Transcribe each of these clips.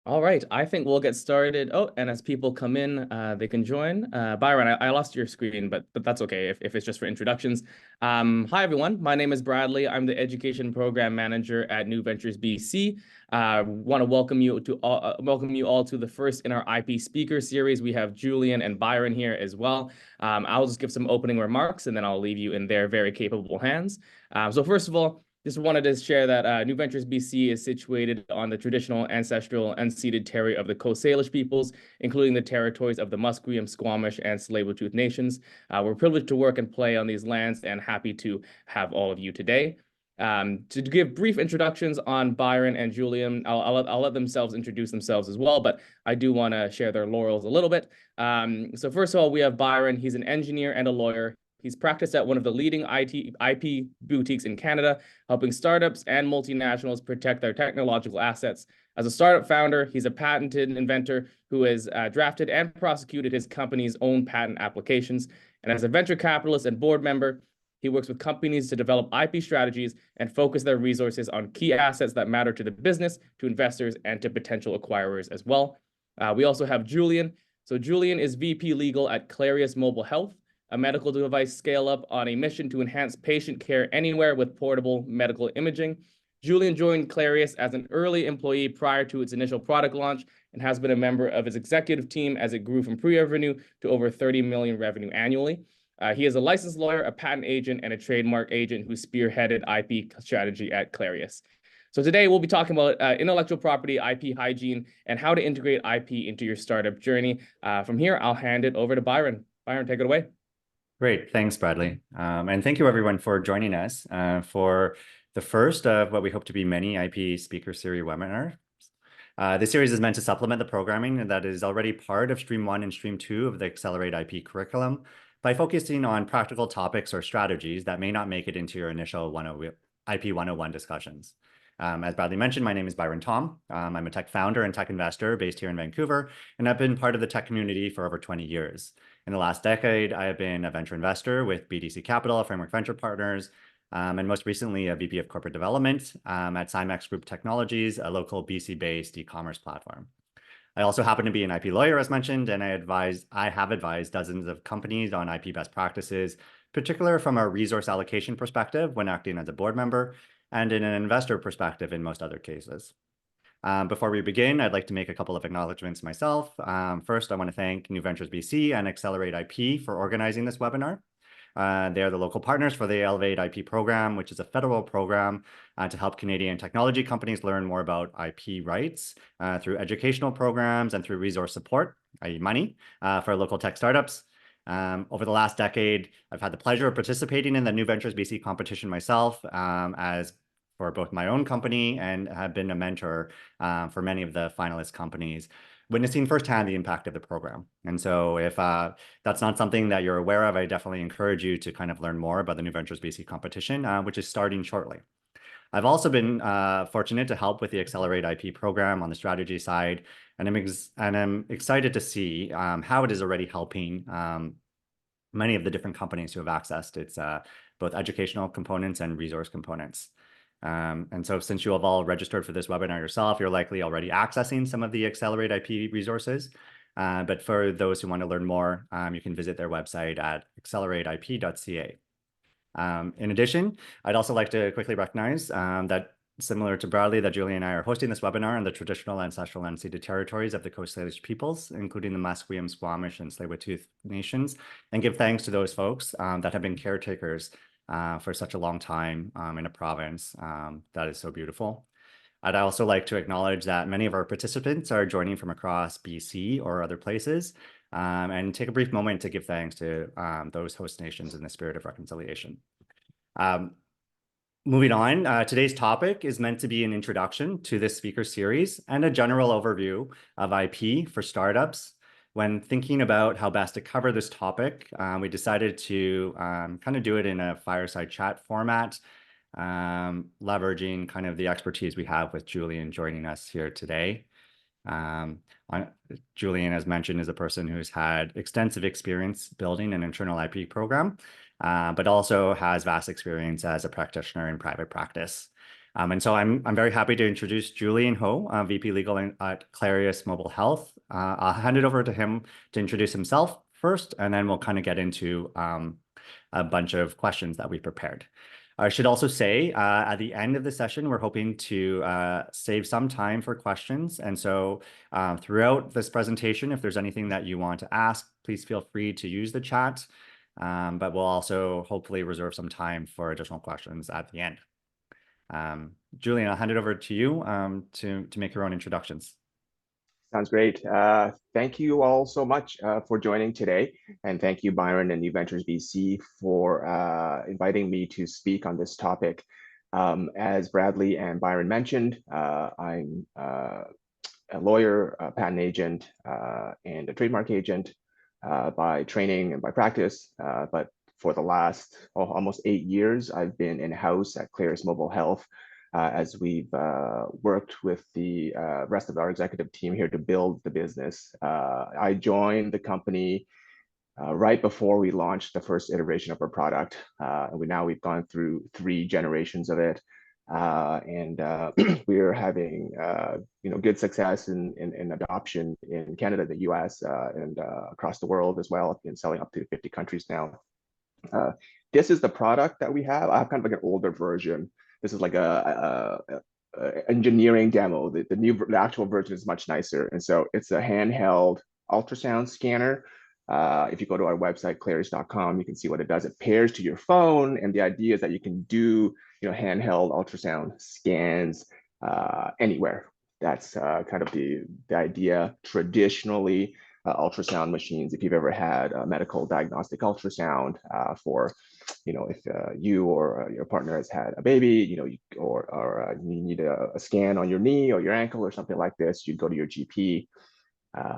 All right, I think we'll get started. Oh, and as people come in, they can join. Byron, I lost your screen, but that's okay if it's just for introductions. Hi, everyone. My name is Bradley. I'm the Education Program Manager at New Ventures BC. Want to welcome you all to the first in our IP speaker series. We have Julian and Byron here as well. I'll just give some opening remarks, and then I'll leave you in their very capable hands. So first of all, just wanted to share that New Ventures BC is situated on the traditional, ancestral, unceded territory of the Coast Salish peoples, including the territories of the Musqueam, Squamish, and Tsleil-Waututh nations. We're privileged to work and play on these lands and happy to have all of you today. To give brief introductions on Byron and Julian, I'll let themselves introduce themselves as well, but I do want to share their laurels a little bit. So first of all, we have Byron. He's an engineer and a lawyer. He's practiced at one of the leading IP boutiques in Canada, helping startups and multinationals protect their technological assets. As a startup founder, he's a patented inventor who has drafted and prosecuted his company's own patent applications. And as a venture capitalist and board member, he works with companies to develop IP strategies and focus their resources on key assets that matter to the business, to investors, and to potential acquirers as well. We also have Julian. So Julian is VP Legal at Clarius Mobile Health, a medical device scale-up on a mission to enhance patient care anywhere with portable medical imaging. Julian joined Clarius as an early employee prior to its initial product launch and has been a member of its executive team as it grew from pre-revenue to over 30 million revenue annually. He is a licensed lawyer, a patent agent, and a trademark agent who spearheaded IP strategy at Clarius. So today we'll be talking about intellectual property, IP hygiene, and how to integrate IP into your startup journey. From here, I'll hand it over to Byron. Byron, take it away. Great. Thanks, Bradley. And thank you, everyone, for joining us for the first of what we hope to be many IP speaker series webinars. This series is meant to supplement the programming that is already part of Stream 1 and Stream 2 of the Accelerate IP curriculum by focusing on practical topics or strategies that may not make it into your initial IP 101 discussions. As Bradley mentioned, my name is Byron Thom. I'm a tech founder and tech investor based here in Vancouver, and I've been part of the tech community for over 20 years. In the last decade, I have been a venture investor with BDC Capital, Framework Venture Partners, and most recently a VP of Corporate Development at Cymex Group Technologies, a local BC-based e-commerce platform. I also happen to be an IP lawyer, as mentioned, and I have advised dozens of companies on IP best practices, particularly from a resource allocation perspective when acting as a board member, and in an investor perspective in most other cases. Before we begin, I'd like to make a couple of acknowledgements myself. First, I want to thank New Ventures BC and Accelerate IP for organizing this webinar. They are the local partners for the Elevate IP program, which is a federal program to help Canadian technology companies learn more about IP rights through educational programs and through resource support, i.e. money, for local tech startups. Over the last decade, I've had the pleasure of participating in the New Ventures BC competition myself as for both my own company and have been a mentor for many of the finalist companies, witnessing firsthand the impact of the program. And so if that's not something that you're aware of, I definitely encourage you to kind of learn more about the New Ventures BC competition, which is starting shortly. I've also been fortunate to help with the Accelerate IP program on the strategy side, and I'm excited to see how it is already helping many of the different companies who have accessed its both educational components and resource components. And so since you have all registered for this webinar yourself, you're likely already accessing some of the Accelerate IP resources. But for those who want to learn more, you can visit their website at accelerateip.ca. In addition, I'd also like to quickly recognize that similar to Bradley, that Julian and I are hosting this webinar on the traditional, ancestral, and unceded territories of the Coast Salish peoples, including the Musqueam, Squamish, and Tsleil-Waututh nations, and give thanks to those folks that have been caretakers for such a long time in a province that is so beautiful. I'd also like to acknowledge that many of our participants are joining from across BC or other places, and take a brief moment to give thanks to those host nations in the spirit of reconciliation. Moving on, today's topic is meant to be an introduction to this speaker series and a general overview of IP for startups. When thinking about how best to cover this topic, we decided to kind of do it in a fireside chat format, leveraging kind of the expertise we have with Julian joining us here today. Julian, as mentioned, is a person who's had extensive experience building an internal IP program, but also has vast experience as a practitioner in private practice. And so I'm very happy to introduce Julian Ho, VP Legal at Clarius Mobile Health. I'll hand it over to him to introduce himself first, and then we'll kind of get into a bunch of questions that we prepared. I should also say at the end of the session, we're hoping to save some time for questions. And so throughout this presentation, if there's anything that you want to ask, please feel free to use the chat. But we'll also hopefully reserve some time for additional questions at the end. Julian, I'll hand it over to you to make your own introductions. Sounds great. Thank you all so much for joining today. And thank you, Byron and New Ventures BC, for inviting me to speak on this topic. As Bradley and Byron mentioned, I'm a lawyer, a patent agent, and a trademark agent by training and by practice. But for the last almost 8 years, I've been in-house at Clarius Mobile Health, as we've worked with the rest of our executive team here to build the business. I joined the company right before we launched the first iteration of our product. And we've gone through 3 generations of it. We're having good success in adoption in Canada, the US, and across the world as well. I've been selling up to 50 countries now. This is the product that we have. I have kind of like an older version. This is like a engineering demo. The actual version is much nicer. And so it's a handheld ultrasound scanner. If you go to our website, clarius.com, you can see what it does. It pairs to your phone. And the idea is that you can do handheld ultrasound scans anywhere. That's kind of the idea. Traditionally, ultrasound machines, if you've ever had a medical diagnostic ultrasound for if you or your partner has had a baby, you need a scan on your knee or your ankle or something like this, you'd go to your GP.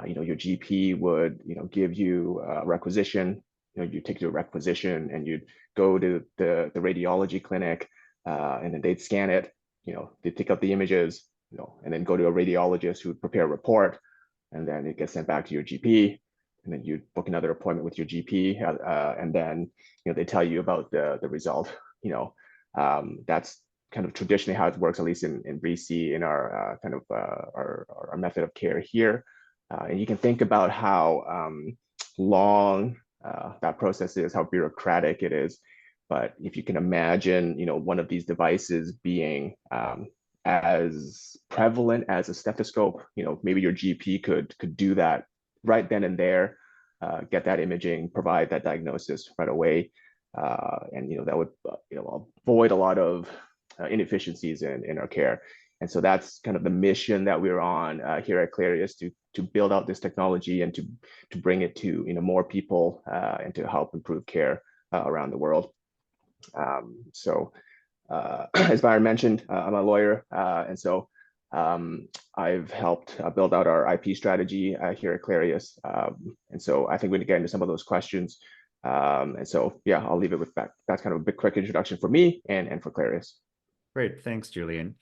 Your GP would give you a requisition. You take your requisition and you'd go to the radiology clinic, and then they'd scan it. They'd take out the images, and then go to a radiologist who would prepare a report, and then it gets sent back to your GP. And then you book another appointment with your GP, and then they tell you about the result. That's kind of traditionally how it works, at least in BC, in our kind of our method of care here. And you can think about how long that process is, how bureaucratic it is. But if you can imagine, one of these devices being as prevalent as a stethoscope, maybe your GP could do that right then and there, get that imaging, provide that diagnosis right away. And that would avoid a lot of inefficiencies in our care. And so that's kind of the mission that we're on here at Clarius, to build out this technology and to bring it to more people and to help improve care around the world. As Byron mentioned, I'm a lawyer, and so I've helped build out our IP strategy here at Clarius. And so I think we're going to get into some of those questions. And so, yeah, I'll leave it with that. That's kind of a big quick introduction for me and for Clarius. Great. Thanks, Julian.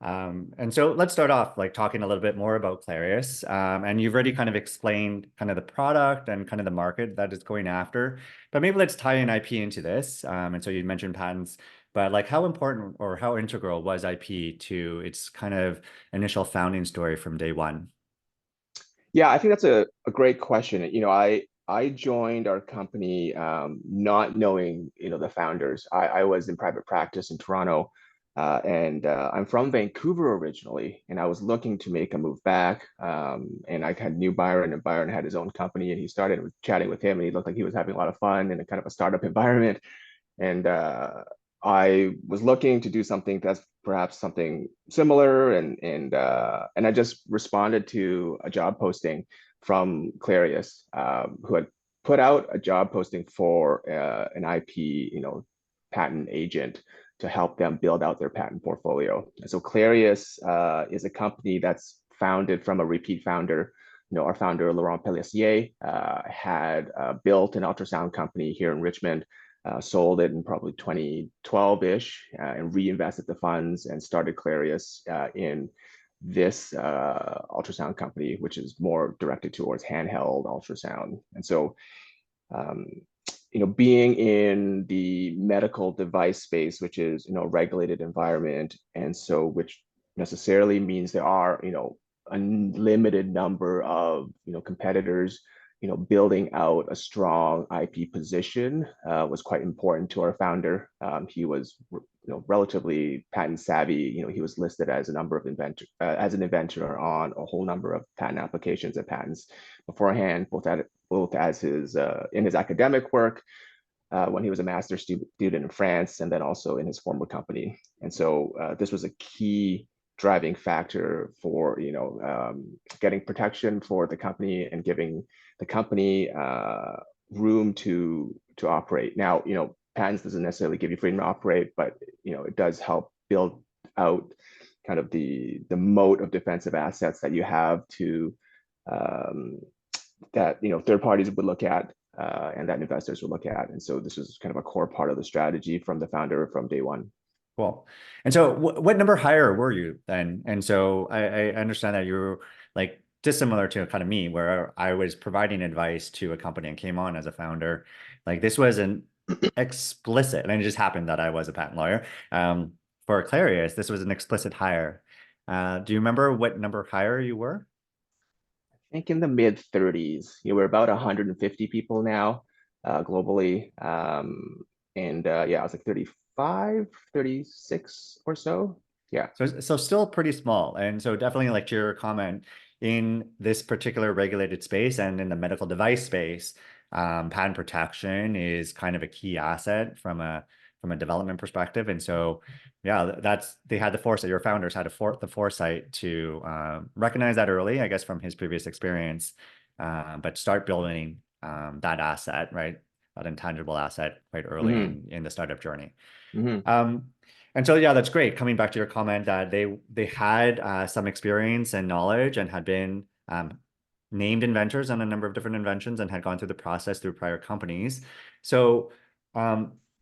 And so let's start off talking a little bit more about Clarius. And you've already kind of explained kind of the product and kind of the market that it's going after, but maybe let's tie in IP into this. And so you mentioned patents, but how important or how integral was IP to its kind of initial founding story from day one? Yeah, I think that's a great question. I joined our company not knowing the founders. I was in private practice in Toronto. And I'm from Vancouver originally, and I was looking to make a move back. And I knew Byron, and Byron had his own company, and he started chatting with him, and he looked like he was having a lot of fun in a kind of a startup environment. And I was looking to do something that's perhaps something similar, and I just responded to a job posting from Clarius, who had put out a job posting for an IP, patent agent to help them build out their patent portfolio. And so Clarius is a company that's founded from a repeat founder. Our founder, Laurent Pellissier, had built an ultrasound company here in Richmond, sold it in probably 2012-ish, and reinvested the funds and started Clarius in this ultrasound company, which is more directed towards handheld ultrasound. And so being in the medical device space, which is, regulated environment, and so which necessarily means there are, a limited number of, competitors, building out a strong IP position was quite important to our founder. He was, relatively patent savvy. He was listed as a number of as an inventor on a whole number of patent applications and patents beforehand, both as his in his academic work when he was a master's student in France, and then also in his former company. And so this was a key driving factor for getting protection for the company and giving the company room to operate. Now, patents doesn't necessarily give you freedom to operate, but it does help build out kind of the moat of defensive assets that you have to that third parties would look at and that investors would look at. And so this was kind of a core part of the strategy from the founder from day one. Cool. And so what number higher were you then? And so I understand that you're like dissimilar to kind of me, where I was providing advice to a company and came on as a founder. Like this was an explicit, and it just happened that I was a patent lawyer. For Clarius, this was an explicit hire. Do you remember what number higher you were? I think in the mid 30s. We're about 150 people now globally. And yeah, I was like 35, 36 or so. Yeah. So still pretty small. And so definitely like to your comment, in this particular regulated space and in the medical device space, patent protection is kind of a key asset from a development perspective. And so, yeah, they had the foresight, your founders had the foresight to recognize that early, I guess, from his previous experience, but start building that asset, right? That intangible asset quite early in the startup journey. And so, yeah, that's great. Coming back to your comment that they had some experience and knowledge and had been named inventors on a number of different inventions and had gone through the process through prior companies. So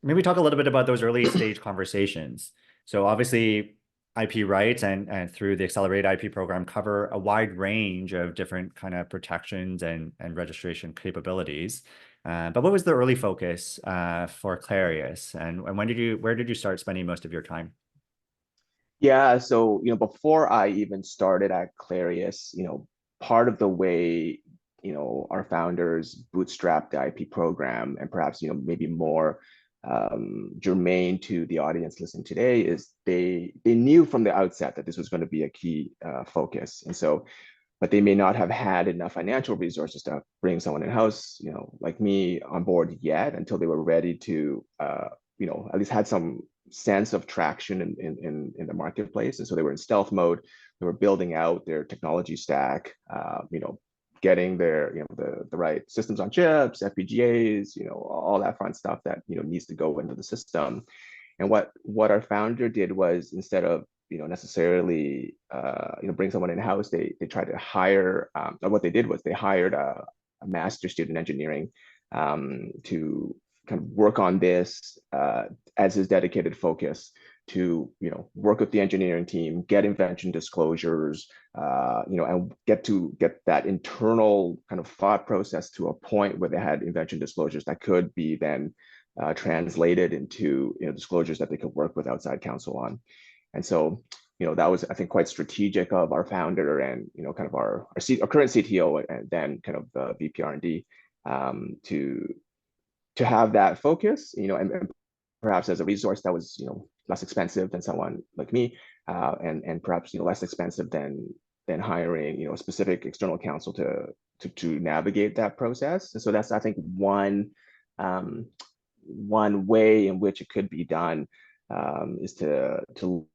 maybe talk a little bit about those early stage conversations. So obviously IP rights and through the accelerated IP program cover a wide range of different kind of protections and registration capabilities. But what was the early focus for Clarius, and where did you start spending most of your time? Yeah, so before I even started at Clarius, part of the way our founders bootstrapped the IP program, and perhaps maybe more germane to the audience listening today, is they knew from the outset that this was going to be a key focus, and so. But they may not have had enough financial resources to bring someone in-house, like me, on board yet, until they were ready to, at least had some sense of traction in the marketplace. And so they were in stealth mode. They were building out their technology stack, getting their, the right systems on chips, FPGAs, all that fun stuff that needs to go into the system. And what our founder did was, instead of necessarily bring someone in-house, they tried to hire, or what they did was they hired a master student engineering to kind of work on this as his dedicated focus, to work with the engineering team, get invention disclosures, and get that internal kind of thought process to a point where they had invention disclosures that could be then translated into disclosures that they could work with outside counsel on. And so, that was, I think, quite strategic of our founder and, kind of our current CTO and then kind of the VP R&D to have that focus, and perhaps as a resource that was, less expensive than someone like me, and perhaps, less expensive than hiring, a specific external counsel to navigate that process. And so that's, I think, one way in which it could be done is to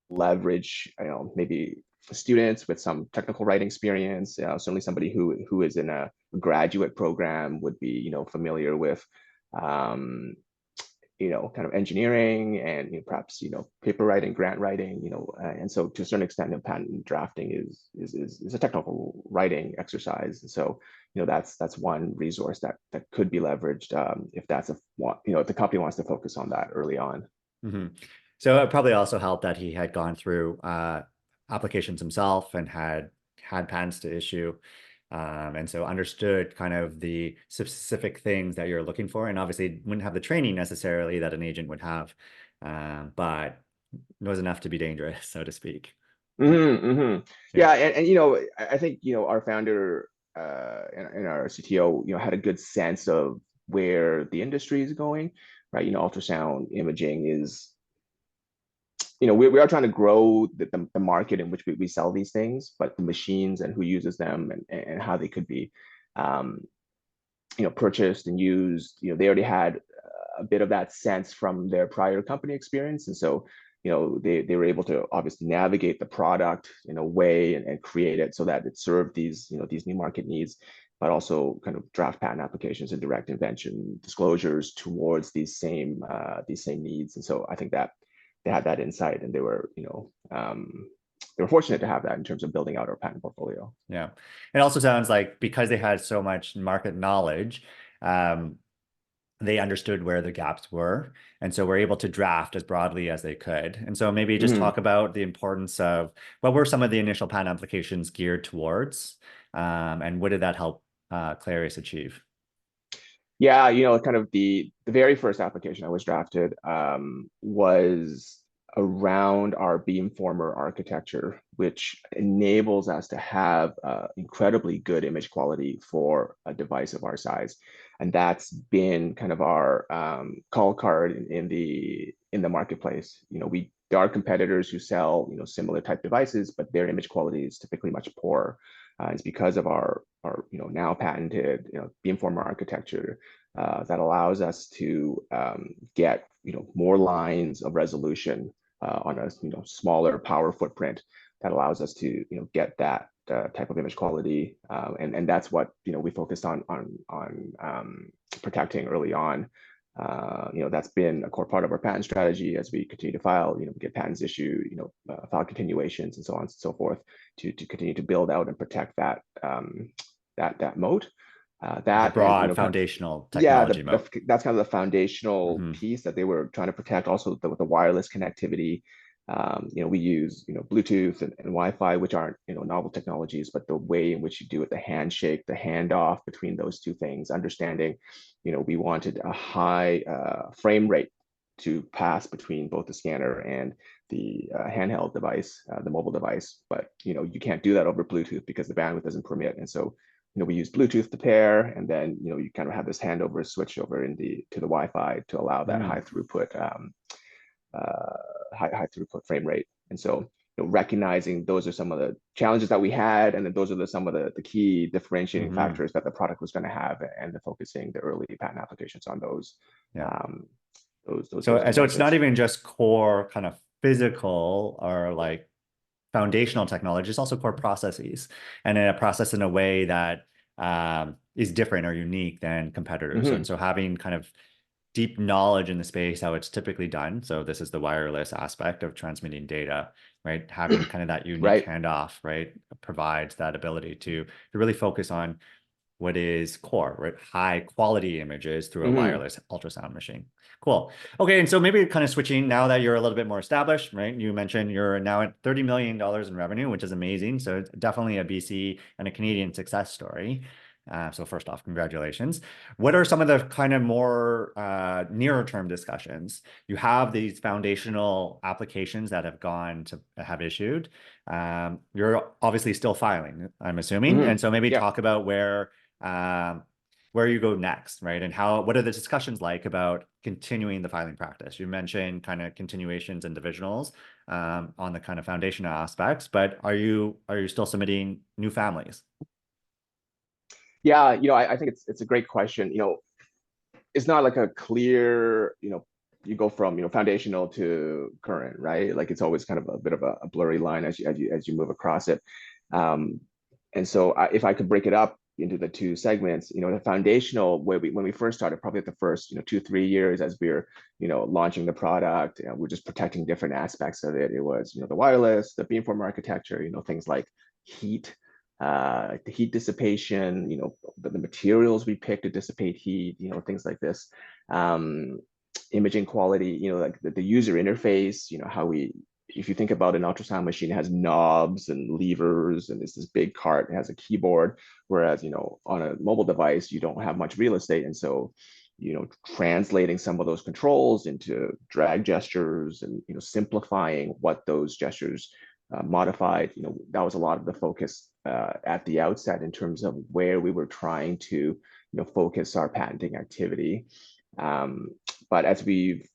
leverage, maybe students with some technical writing experience. Certainly somebody who is in a graduate program would be, familiar with, kind of engineering and perhaps, paper writing, grant writing, and so to a certain extent, patent drafting is a technical writing exercise. So, that's one resource that could be leveraged if that's if the company wants to focus on that early on. So it probably also helped that he had gone through applications himself and had patents to issue. And so understood kind of the specific things that you're looking for, and obviously wouldn't have the training necessarily that an agent would have, but knows enough to be dangerous, so to speak. Yeah, and I think our founder and our CTO had a good sense of where the industry is going, right? Ultrasound imaging is, we are trying to grow the market in which we sell these things, but the machines and who uses them and how they could be purchased and used, they already had a bit of that sense from their prior company experience. And so, they were able to obviously navigate the product in a way and create it so that it served these new market needs, but also kind of draft patent applications and direct invention disclosures towards these same needs. And so I think that they had that insight, and they were fortunate to have that in terms of building out our patent portfolio. Yeah. It also sounds like because they had so much market knowledge, they understood where the gaps were. And so were able to draft as broadly as they could. And so maybe just talk about the importance of what were some of the initial patent applications geared towards, and what did that help Clarius achieve? Yeah, kind of the very first application I was drafted was around our beamformer architecture, which enables us to have incredibly good image quality for a device of our size. And that's been kind of our call card in the marketplace. There are competitors who sell similar type devices, but their image quality is typically much poorer. It's because of our now patented beamformer architecture that allows us to get more lines of resolution on a smaller power footprint that allows us to get that type of image quality, and that's what we focused on protecting early on. That's been a core part of our patent strategy as we continue to file, get patents issued, file continuations and so on and so forth to continue to build out and protect that that moat. That broad foundational technology moat. That's kind of the foundational piece that they were trying to protect. Also, the wireless connectivity. We use Bluetooth and Wi-Fi, which aren't novel technologies, but the way in which you do it, the handshake, the handoff between those two things, understanding, we wanted a high frame rate to pass between both the scanner and the handheld device, the mobile device, but you can't do that over Bluetooth because the bandwidth doesn't permit. And so we use Bluetooth to pair, and then you kind of have this handover switch over to the Wi-Fi to allow that high throughput frame rate. And so recognizing those are some of the challenges that we had, and then those are some of the key differentiating factors that the product was going to have, and the focusing the early patent applications on those. So it's not even just core kind of physical or like foundational technology, it's also core processes, and in a process in a way that is different or unique than competitors. And so having kind of deep knowledge in the space, how it's typically done. So this is the wireless aspect of transmitting data, right? Having kind of that unique handoff, right, provides that ability to really focus on what is core, right? High quality images through a wireless ultrasound machine. Cool. Okay, and so maybe kind of switching now that you're a little bit more established, right? You mentioned you're now at $30 million in revenue, which is amazing. So it's definitely a BC and a Canadian success story. So first off, congratulations. What are some of the kind of more nearer term discussions? You have these foundational applications that have issued. You're obviously still filing, I'm assuming. And so maybe talk about where you go next, right? And what are the discussions like about continuing the filing practice? You mentioned kind of continuations and divisionals on the kind of foundational aspects, but are you still submitting new families? Yeah, I think it's a great question. It's not like a clear, you go from foundational to current, right? Like it's always kind of a bit of a blurry line as you move across it. And so if I could break it up into the two segments, the foundational, when we first started, probably the first 2-3 years as we were launching the product, we're just protecting different aspects of it. It was the wireless, the beamformer architecture, things like heat, the heat dissipation, the materials we pick to dissipate heat, things like this, imaging quality, like the user interface, how we if you think about an ultrasound machine, it has knobs and levers, and it's this big cart. It has a keyboard, whereas on a mobile device, you don't have much real estate, and so translating some of those controls into drag gestures and simplifying what those gestures modified. That was a lot of the focus at the outset in terms of where we were trying to focus our patenting activity. But as we've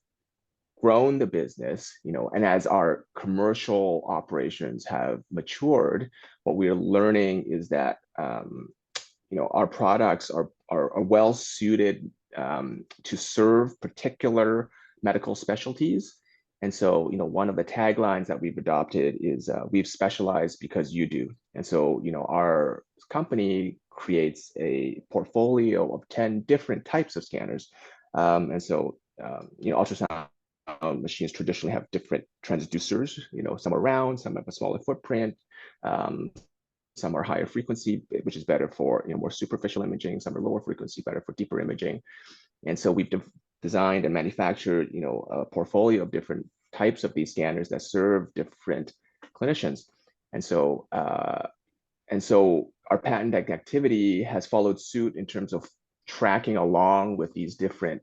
grown the business, and as our commercial operations have matured, what we're learning is that our products are well suited to serve particular medical specialties. And so, one of the taglines that we've adopted is we've specialized because you do. And so, our company creates a portfolio of 10 different types of scanners. And so, ultrasound machines traditionally have different transducers. Some are round, some have a smaller footprint. Some are higher frequency, which is better for more superficial imaging. Some are lower frequency, better for deeper imaging. And so we've designed and manufactured, a portfolio of different types of these scanners that serve different clinicians. And so our patent activity has followed suit in terms of tracking along with these different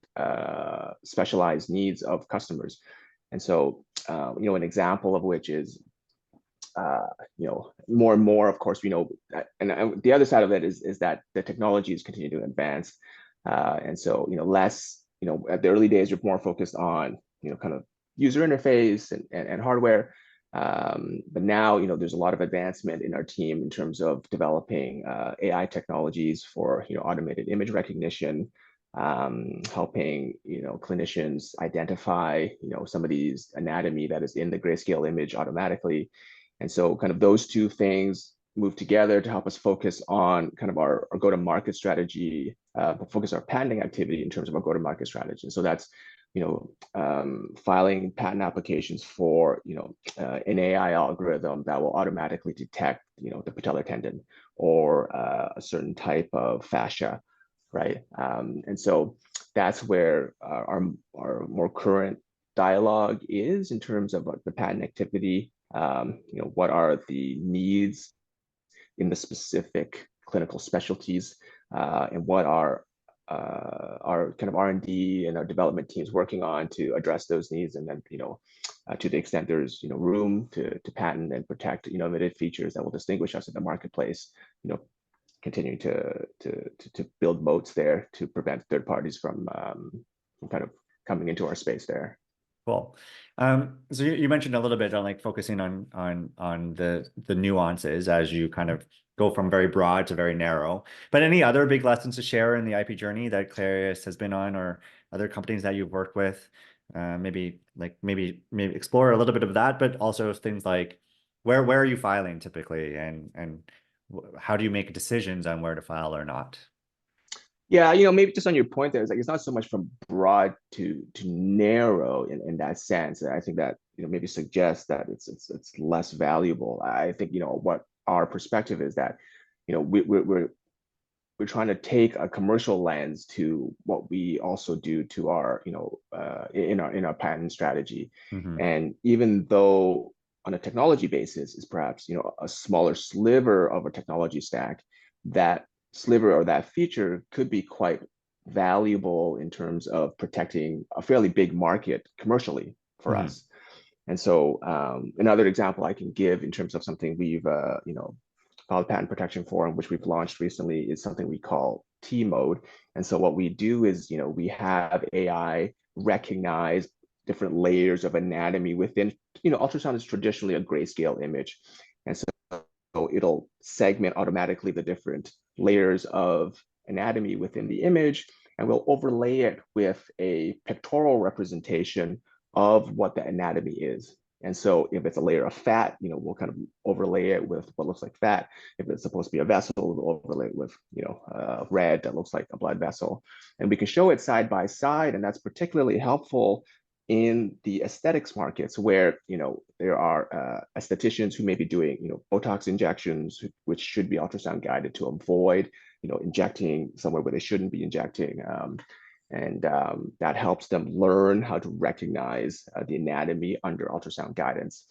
specialized needs of customers. And so, an example of which is, more and more, of course, we know that, and the other side of it is that the technologies continue to advance. And so, less, at the early days, you're more focused on, kind of user interface and hardware. But now, there's a lot of advancement in our team in terms of developing AI technologies for, automated image recognition, helping, clinicians identify, some of these anatomy that is in the grayscale image automatically. And so kind of those two things move together to help us focus on kind of our go-to-market strategy, focus our patenting activity in terms of our go-to-market strategy. And so that's, filing patent applications for, an AI algorithm that will automatically detect, the patellar tendon or a certain type of fascia, right? And so that's where our more current dialogue is in terms of the patent activity. What are the needs in the specific clinical specialties, and what are our kind of R&D and our development teams working on to address those needs, and then to the extent there's room to patent and protect innovative features that will distinguish us in the marketplace, continuing to build moats there to prevent third parties from kind of coming into our space there. Cool. So you mentioned a little bit on like focusing on the nuances as you kind of go from very broad to very narrow. But any other big lessons to share in the IP journey that Clarius has been on, or other companies that you've worked with? Maybe explore a little bit of that, but also things like where are you filing typically, and how do you make decisions on where to file or not? Yeah, maybe just on your point there, it's not so much from broad to narrow in that sense. I think that maybe suggests that it's less valuable. I think what our perspective is that we're trying to take a commercial lens to what we also do to our in our patent strategy. Mm-hmm. And even though on a technology basis is perhaps a smaller sliver of a technology stack, that sliver or that feature could be quite valuable in terms of protecting a fairly big market commercially for Mm-hmm. us. And so another example I can give in terms of something we've filed patent protection for, and which we've launched recently, is something we call T mode. And so what we do is we have AI recognize different layers of anatomy within, ultrasound is traditionally a grayscale image. And so it'll segment automatically the different layers of anatomy within the image, and we'll overlay it with a pictorial representation of what the anatomy is. And so if it's a layer of fat, we'll kind of overlay it with what looks like fat. If it's supposed to be a vessel, we'll overlay it with, red that looks like a blood vessel. And we can show it side by side, and that's particularly helpful in the aesthetics markets where, there are aestheticians who may be doing, Botox injections, which should be ultrasound guided to avoid, injecting somewhere where they shouldn't be injecting. And that helps them learn how to recognize the anatomy under ultrasound guidance.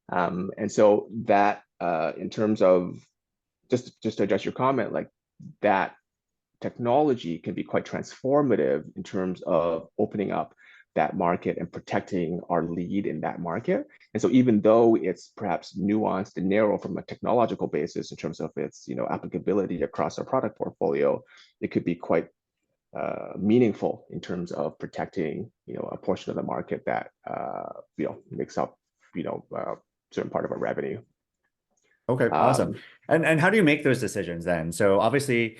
And so that in terms of, just to address your comment, like that technology can be quite transformative in terms of opening up that market and protecting our lead in that market. And so even though it's perhaps nuanced and narrow from a technological basis in terms of its applicability across our product portfolio, it could be quite meaningful in terms of protecting a portion of the market that makes up a certain part of our revenue. Okay, awesome. And how do you make those decisions then? So obviously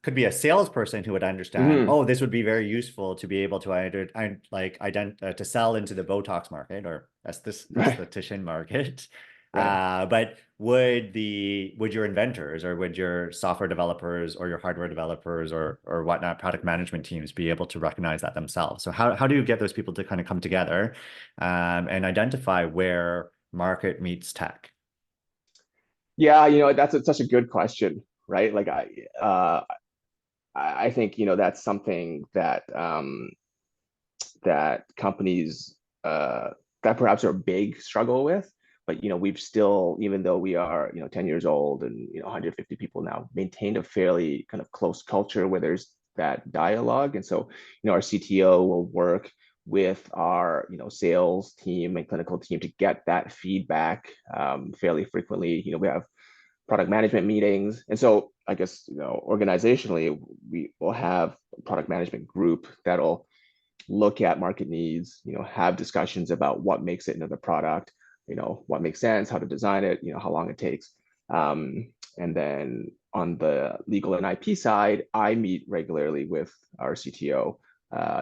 could be a salesperson who would understand, oh, this would be very useful to be able to to sell into the Botox market or esthetician market. Right. But would your inventors or would your software developers or your hardware developers or whatnot, product management teams be able to recognize that themselves? So how do you get those people to kind of come together and identify where market meets tech? Yeah, that's such a good question, right? Like I think that's something that that companies that perhaps are a big struggle with. But we've still, even though we are 10 years old and 150 people now, maintained a fairly kind of close culture where there's that dialogue. And so our CTO will work with our sales team and clinical team to get that feedback fairly frequently. We have product management meetings. And so I guess organizationally, we will have a product management group that'll look at market needs, have discussions about what makes it another product, what makes sense, how to design it, how long it takes. And then on the legal and IP side, I meet regularly with our CTO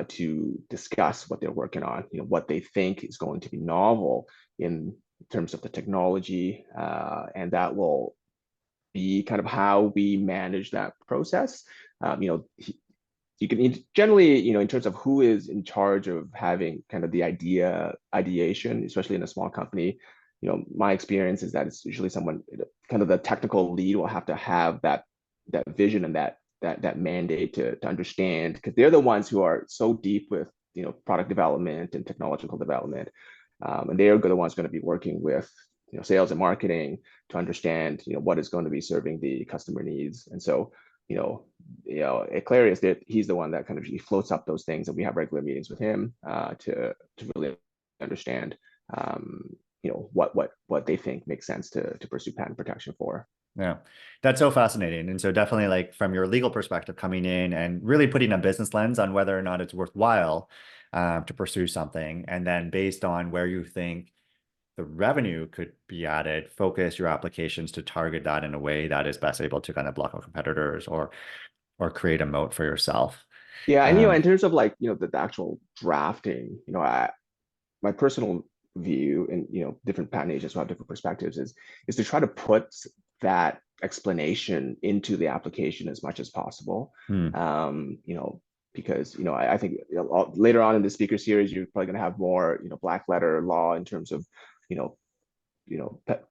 to discuss what they're working on, what they think is going to be novel in terms of the technology, and that will be kind of how we manage that process. You can generally, in terms of who is in charge of having kind of the ideation, especially in a small company, my experience is that it's usually someone, kind of the technical lead will have to have that vision and that mandate to understand, because they're the ones who are so deep with product development and technological development, and they're the ones going to be working with sales and marketing to understand what is going to be serving the customer needs. And so at Clarius, that he's the one that kind of floats up those things, and we have regular meetings with him to really understand what they think makes sense to pursue patent protection for. Yeah, that's so fascinating. And so definitely, like, from your legal perspective, coming in and really putting a business lens on whether or not it's worthwhile to pursue something, and then based on where you think the revenue could be added, focus your applications to target that in a way that is best able to kind of block out competitors or create a moat for yourself. Yeah, and in terms of like the actual drafting, my personal view, and different patent agents will have different perspectives, is to try to put that explanation into the application as much as possible. Because I think later on in the speaker series, you're probably going to have more black letter law in terms of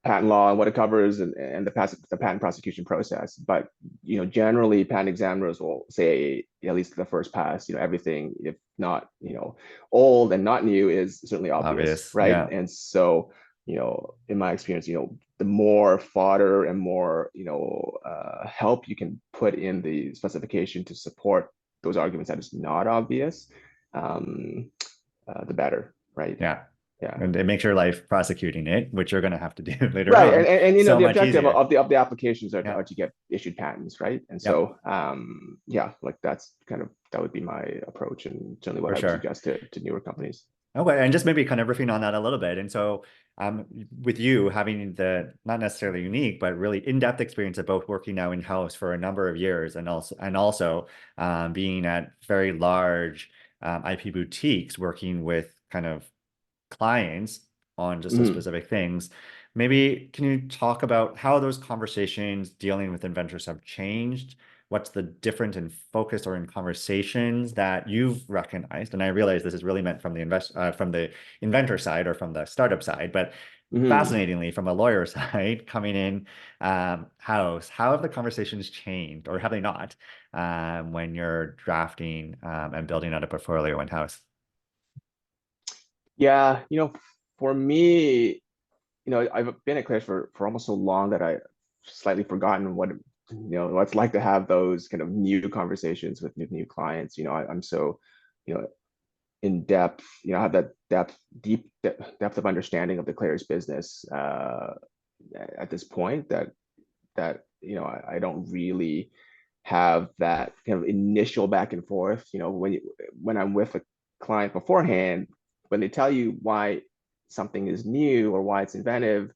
patent law and what it covers, and the patent prosecution process. But generally, patent examiners will say, at least the first pass, everything, if not old and not new, is certainly obvious, right? Yeah. And so in my experience, the more fodder and more help you can put in the specification to support those arguments that is not obvious, the better, right? Yeah. Yeah. And it makes your life prosecuting it, which you're going to have to do later on. Right. And so the objective of the applications are to get issued patents, right? And so, like that would be my approach, and certainly what I would suggest to newer companies. Okay. And just maybe kind of riffing on that a little bit. And so with you having the not necessarily unique, but really in-depth experience of both working now in-house for a number of years and also being at very large IP boutiques working with kind of clients on just specific things. Maybe can you talk about how those conversations dealing with inventors have changed? What's the difference in focus or in conversations that you've recognized? And I realize this is really meant from the inventor side or from the startup side, but fascinatingly, from a lawyer side, coming in house, how have the conversations changed, or have they not, when you're drafting and building out a portfolio in house? Yeah, for me, I've been at Claire's for almost so long that I slightly forgotten what it's like to have those kind of new conversations with new clients. I'm so, in depth, I have that deep depth of understanding of the Claire's business at this point that I don't really have that kind of initial back and forth. When I'm with a client beforehand, when they tell you why something is new or why it's inventive,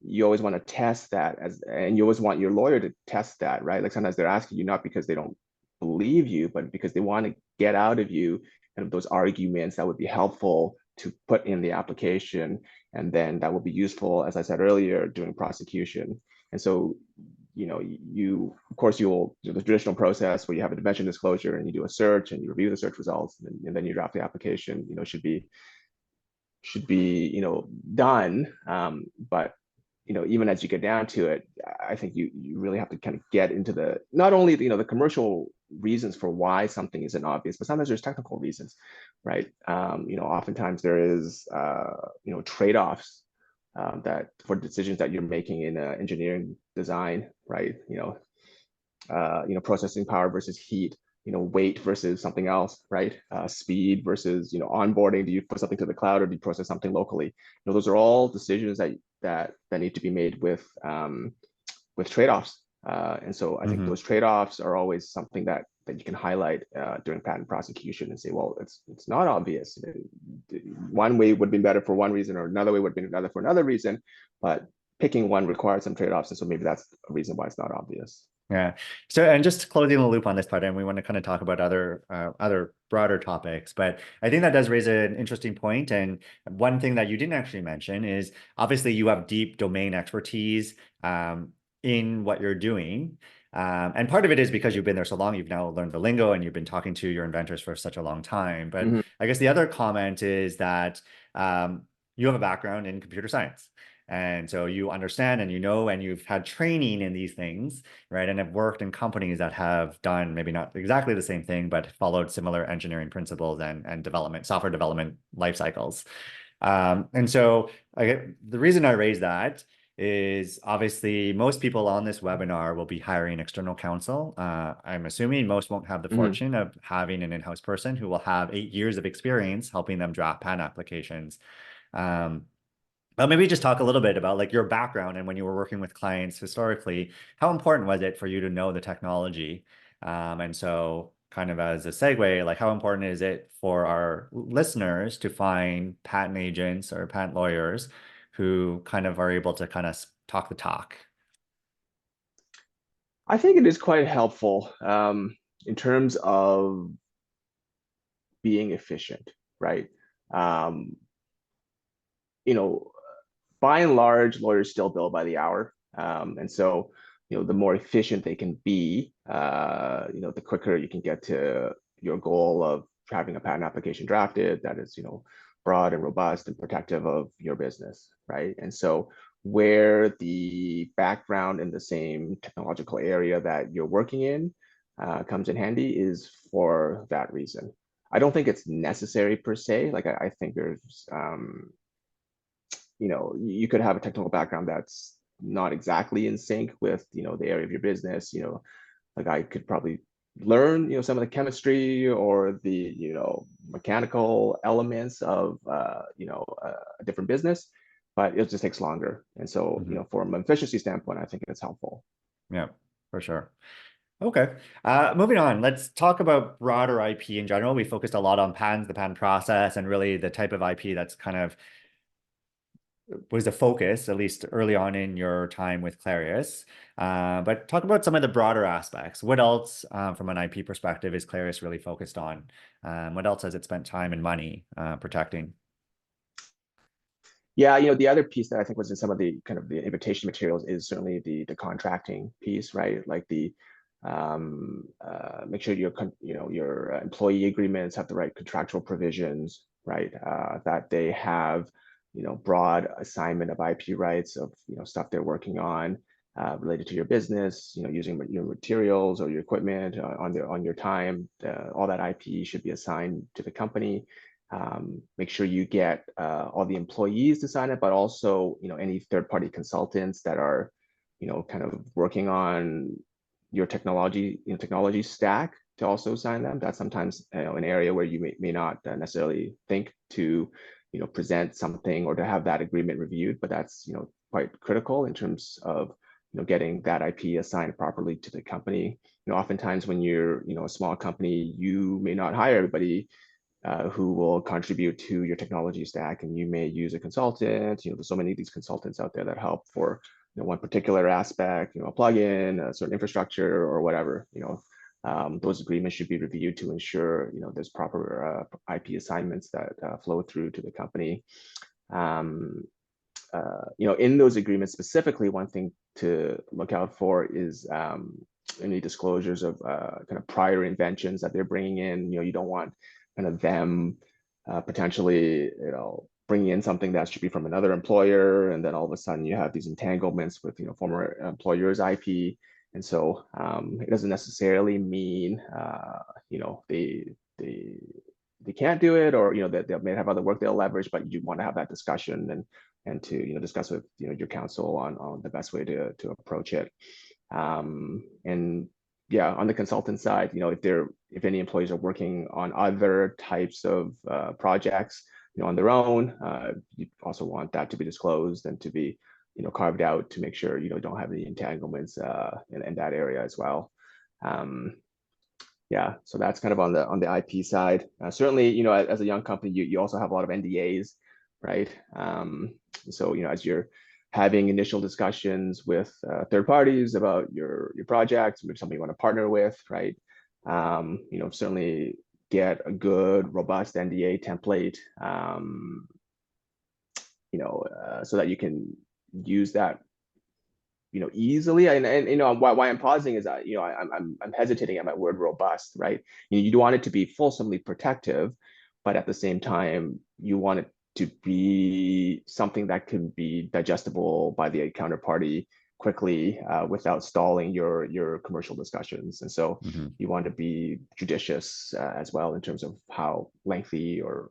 you always want to test that and you always want your lawyer to test that, right? Like sometimes they're asking you not because they don't believe you, but because they want to get out of you kind of those arguments that would be helpful to put in the application, and then that will be useful, as I said earlier, during prosecution. And so, you of course you'll do the traditional process where you have a dimension disclosure and you do a search and you review the search results, and then you draft the application. Should be done. But even as you get down to it, I think you really have to kind of get into the not only the commercial reasons for why something isn't obvious, but sometimes there's technical reasons, right? Oftentimes there is trade-offs that for decisions that you're making in engineering design, right? Processing power versus heat, weight versus something else, right? Speed versus, onboarding. Do you put something to the cloud or do you process something locally? Those are all decisions that need to be made with trade-offs. And so I think those trade-offs are always something that you can highlight during patent prosecution and say, well, it's not obvious. One way would be better for one reason, or another way would be better for another reason, but picking one requires some trade-offs. And so maybe that's a reason why it's not obvious. Yeah. So, and just closing the loop on this part, and we want to kind of talk about other broader topics, but I think that does raise an interesting point. And one thing that you didn't actually mention is obviously you have deep domain expertise in what you're doing. And part of it is because you've been there so long, you've now learned the lingo and you've been talking to your inventors for such a long time. But I guess the other comment is that you have a background in computer science. And so you understand and and you've had training in these things, right? And have worked in companies that have done maybe not exactly the same thing, but followed similar engineering principles and software development life cycles. And so the reason I raise that is obviously most people on this webinar will be hiring external counsel. I'm assuming most won't have the fortune of having an in-house person who will have 8 years of experience helping them draft patent applications. But maybe just talk a little bit about like your background and when you were working with clients historically, how important was it for you to know the technology? And so kind of as a segue, like how important is it for our listeners to find patent agents or patent lawyers who kind of are able to kind of talk the talk? I think it is quite helpful in terms of being efficient, right? By and large, lawyers still bill by the hour. And so, the more efficient they can be, the quicker you can get to your goal of having a patent application drafted that is, broad and robust and protective of your business, right? And so where the background in the same technological area that you're working in comes in handy is for that reason. I don't think it's necessary per se. Like I think there's you could have a technical background that's not exactly in sync with the area of your business. Like I could probably learn some of the chemistry or the mechanical elements of a different business, but it just takes longer. And so from an efficiency standpoint, I think it's helpful. Yeah, for sure. Okay. Moving on, let's talk about broader IP in general. We focused a lot on patents, the patent process, and really the type of IP that's kind of was the focus, at least early on in your time with Clarius. But talk about some of the broader aspects. What else, from an IP perspective, is Clarius really focused on? What else has it spent time and money protecting? Yeah, the other piece that I think was in some of the kind of the invitation materials is certainly the contracting piece, right? Like the make sure your employee agreements have the right contractual provisions, right? That they have broad assignment of IP rights of stuff they're working on related to your business, using your materials or your equipment on your time. All that IP should be assigned to the company. Make sure you get all the employees to sign it, but also any third-party consultants that are kind of working on your technology stack to also sign them. That's sometimes an area where you may not necessarily think to present something or to have that agreement reviewed, but that's quite critical in terms of getting that IP assigned properly to the company. Oftentimes when you're a small company, you may not hire everybody who will contribute to your technology stack, and you may use a consultant. There's so many of these consultants out there that help for one particular aspect, a plugin, a certain infrastructure, or whatever. Those agreements should be reviewed to ensure there's proper IP assignments that flow through to the company. In those agreements specifically, one thing to look out for is any disclosures of kind of prior inventions that they're bringing in. You don't want kind of them potentially, bringing in something that should be from another employer, and then all of a sudden you have these entanglements with former employer's IP. And so it doesn't necessarily mean they can't do it, or that they may have other work they'll leverage, but you want to have that discussion and to discuss with your counsel on the best way to approach it. And yeah, on the consultant side, if any employees are working on other types of projects on their own, you also want that to be disclosed and to be carved out to make sure you don't have any entanglements in that area as well. Yeah, so that's kind of on the IP side. Certainly, as a young company, you also have a lot of NDAs, right? So as you're having initial discussions with third parties about your project, maybe somebody you want to partner with, right? Certainly get a good, robust NDA template, so that you can use that easily. And why I'm pausing is that I'm hesitating at my word robust, right? You don't want it to be fulsomely protective, but at the same time you want it to be something that can be digestible by the counterparty quickly without stalling your commercial discussions. And so you want to be judicious as well in terms of how lengthy or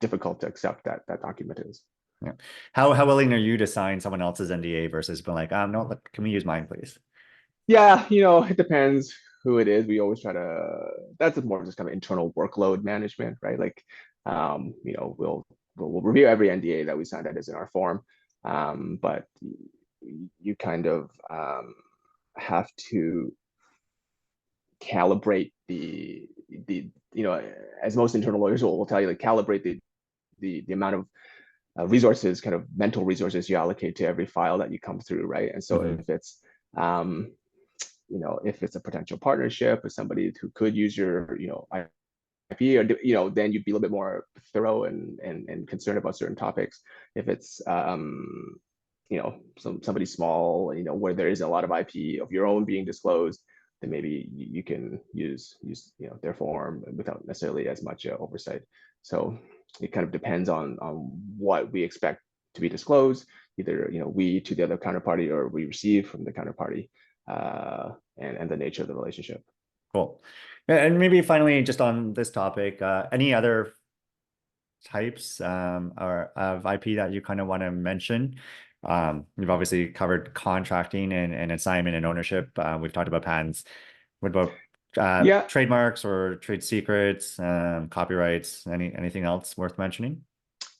difficult to accept that document is. Yeah. How willing are you to sign someone else's NDA versus being like, no, can we use mine, please? Yeah, it depends who it is. We always try to, that's more just kind of internal workload management, right? Like, we'll review every NDA that we sign that is in our form. But you kind of have to calibrate the as most internal lawyers will tell you, like calibrate the amount of resources, kind of mental resources you allocate to every file that you come through, right? And so if it's if it's a potential partnership with somebody who could use your IP, or then you'd be a little bit more thorough and concerned about certain topics. If it's somebody small, where there isn't a lot of IP of your own being disclosed, then maybe you can use their form without necessarily as much oversight. So it kind of depends on what we expect to be disclosed, either we to the other counterparty or we receive from the counterparty, and the nature of the relationship. Cool. And maybe finally, just on this topic, any other types or of IP that you kind of want to mention? We've obviously covered contracting and assignment and ownership. We've talked about patents. What about trademarks or trade secrets, copyrights, anything else worth mentioning?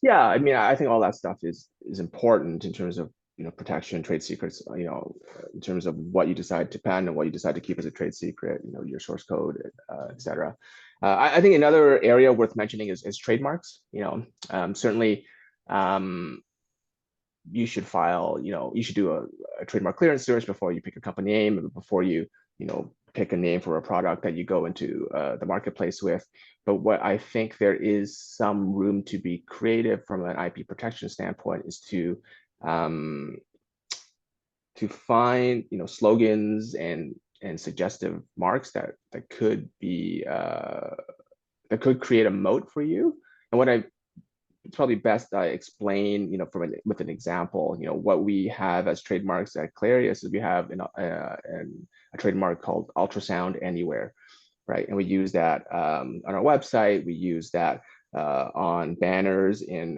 Yeah, I mean, I think all that stuff is important in terms of protection, trade secrets, in terms of what you decide to patent and what you decide to keep as a trade secret, your source code, etc. I think another area worth mentioning is trademarks. Certainly, you should file, you should do a trademark clearance search before you pick a company name, and before you, pick a name for a product that you go into the marketplace with. But what I think there is some room to be creative from an IP protection standpoint is to find slogans and suggestive marks that could be that could create a moat for you. And what I it's probably best I explain, with an example. What we have as trademarks at Clarius is we have a trademark called Ultrasound Anywhere, right? And we use that on our website. We use that on banners in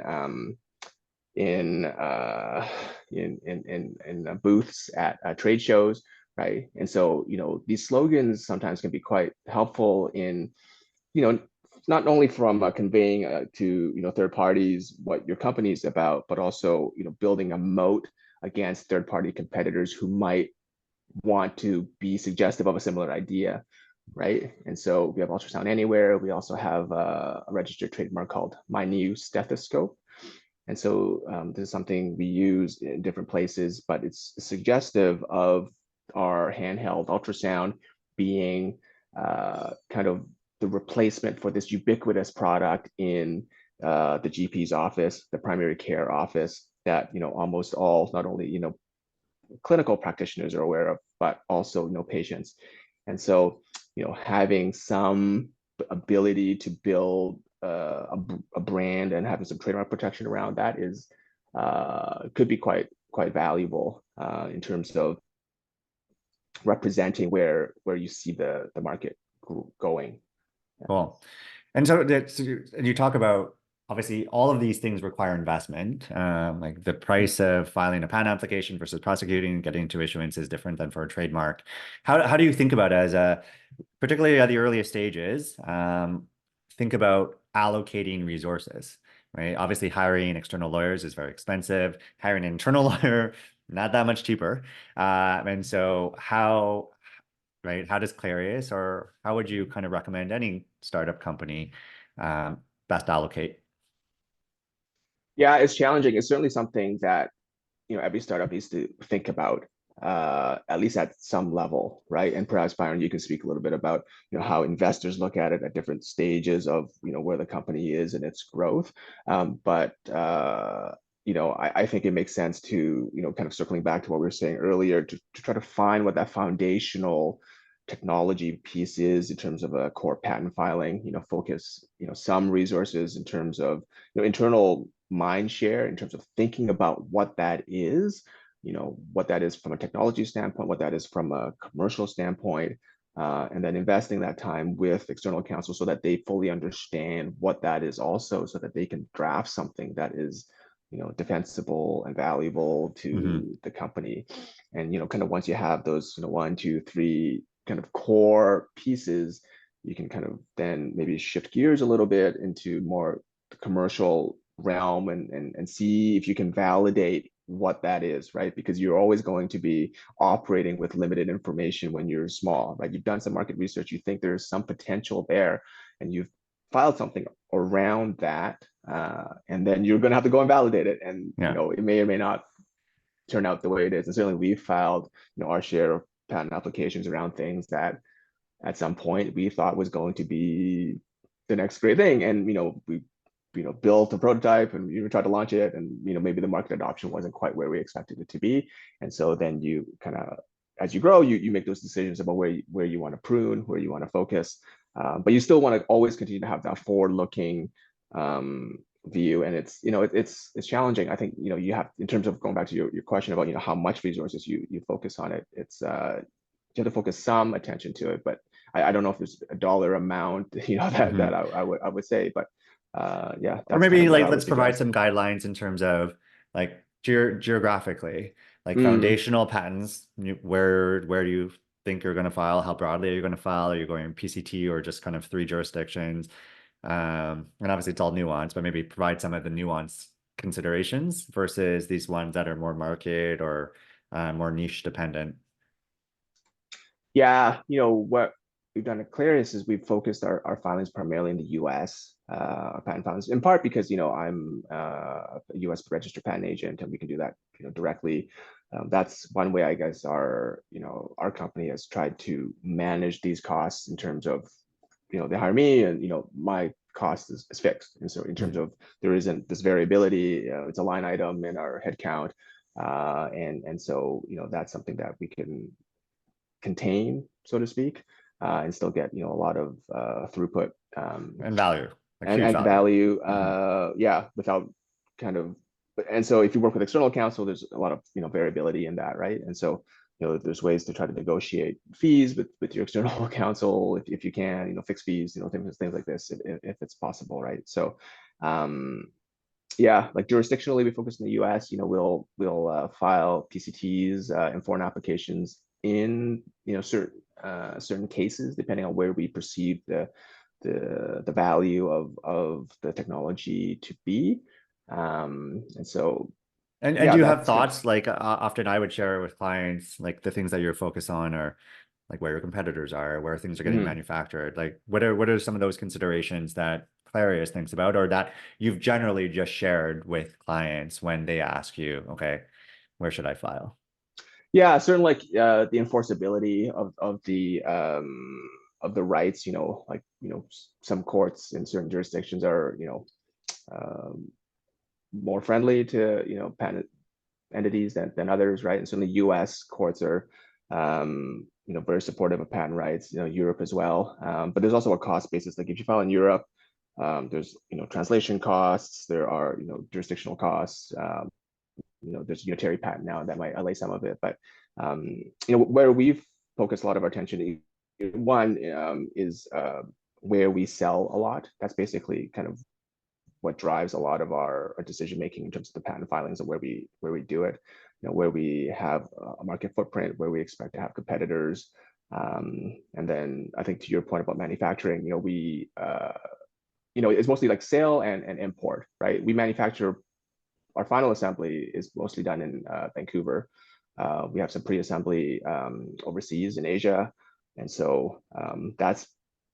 booths at trade shows, right? And so these slogans sometimes can be quite helpful in not only from conveying to third parties what your company is about, but also building a moat against third party competitors who might want to be suggestive of a similar idea, right? And so we have Ultrasound Anywhere. We also have a registered trademark called My New Stethoscope. And so this is something we use in different places, but it's suggestive of our handheld ultrasound being kind of the replacement for this ubiquitous product in the GP's office, the primary care office, that almost all, not only clinical practitioners are aware of, but also patients. And so having some ability to build a brand and having some trademark protection around that is could be quite valuable in terms of representing where you see the market going. Cool. And so you talk about, obviously, all of these things require investment. Like the price of filing a patent application versus prosecuting, getting to issuance is different than for a trademark. How do you think about it as particularly at the earliest stages, think about allocating resources, right? Obviously, hiring external lawyers is very expensive. Hiring an internal lawyer, not that much cheaper. And so how does Clarius, or how would you kind of recommend any startup company best allocate? Yeah, it's challenging. It's certainly something that every startup needs to think about, at least at some level, right? And perhaps, Byron, you can speak a little bit about how investors look at it at different stages of where the company is in its growth. But I think it makes sense to kind of circling back to what we were saying earlier, to try to find what that foundational technology piece is in terms of a core patent filing. Focus some resources in terms of internal mind share, in terms of thinking about what that is, what that is from a technology standpoint, what that is from a commercial standpoint, and then investing that time with external counsel so that they fully understand what that is also, so that they can draft something that is defensible and valuable to the company. And kind of once you have those 1, 2, 3 kind of core pieces, you can kind of then maybe shift gears a little bit into more the commercial realm and see if you can validate what that is, right? Because you're always going to be operating with limited information when you're small, right? You've done some market research, you think there's some potential there, and you've filed something around that, and then you're going to have to go and validate it, and it may or may not turn out the way it is. And certainly we've filed our share of patent applications around things that at some point we thought was going to be the next great thing, and we built a prototype and tried to launch it, and maybe the market adoption wasn't quite where we expected it to be. And so then you kind of, as you grow, you make those decisions about where you want to prune, where you want to focus, but you still want to always continue to have that forward-looking view. And it's challenging. I think you have, in terms of going back to your question about how much resources you focus on it, it's you have to focus some attention to it, but I don't know if there's a dollar amount that I would say, but yeah. Or maybe like let's provide some guidelines in terms of like geographically, like foundational patents. Where do you think you're going to file? How broadly are you going to file? Are you going PCT or just kind of 3 jurisdictions? And obviously it's all nuanced, but maybe provide some of the nuanced considerations versus these ones that are more market or more niche dependent. Yeah, what we've done at Clarius is we've focused our filings primarily in the US, our patent filings, in part because I'm a US registered patent agent, and we can do that directly. That's one way, I guess, our company has tried to manage these costs in terms of they hire me, and my cost is fixed, and so in terms of there isn't this variability, it's a line item in our headcount, and so that's something that we can contain, so to speak, and still get a lot of throughput and value. Like huge and value. value, yeah, without kind of, and so if you work with external counsel, there's a lot of variability in that, right? And so there's ways to try to negotiate fees with your external counsel if you can, fix fees, things like this if it's possible, right? So yeah, like jurisdictionally, we focus in the U.S. We'll file PCTs and foreign applications in certain cases, depending on where we perceive the value of the technology to be. And so, And yeah, do you have that's thoughts? Like often I would share with clients, like the things that you're focused on are like where your competitors are, where things are getting manufactured. Like what are some of those considerations that Clarius thinks about, or that you've generally just shared with clients when they ask you, okay, where should I file? Yeah, certainly like the enforceability of the rights, like some courts in certain jurisdictions are um, more friendly to patent entities than others, right? And certainly U.S. courts are very supportive of patent rights. Europe as well, but there's also a cost basis. Like if you file in Europe, there's translation costs. There are jurisdictional costs. There's unitary patent now that might allay some of it, but where we've focused a lot of our attention, one is where we sell a lot. That's basically kind of what drives a lot of our decision making in terms of the patent filings and where we do it. Where we have a market footprint, where we expect to have competitors, and then I think to your point about manufacturing, we it's mostly like sale and import, right? We manufacture. Our final assembly is mostly done in Vancouver. We have some pre-assembly overseas in Asia. And so that's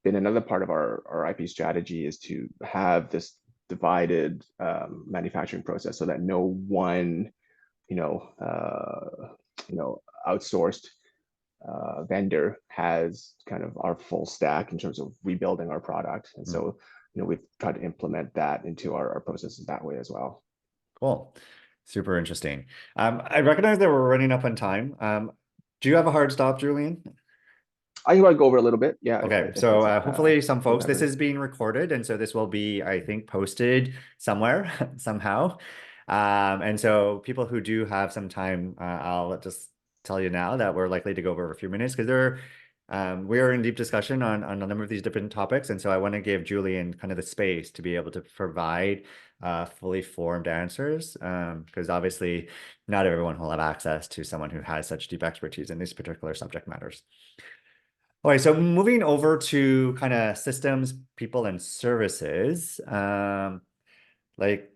been another part of our IP strategy, is to have this divided manufacturing process so that no one, outsourced vendor has kind of our full stack in terms of rebuilding our product. And so, we've tried to implement that into our processes that way as well. Cool. Super interesting. I recognize that we're running up on time. Do you have a hard stop, Julian? I can go over a little bit. Yeah. Okay. So hopefully some folks, this is being recorded. And so this will be, I think, posted somewhere, somehow. And so people who do have some time, I'll just tell you now that we're likely to go over a few minutes because we are in deep discussion on a number of these different topics. And so I want to give Julian kind of the space to be able to provide fully formed answers, because obviously not everyone will have access to someone who has such deep expertise in these particular subject matters. All right, so moving over to kind of systems, people, and services, like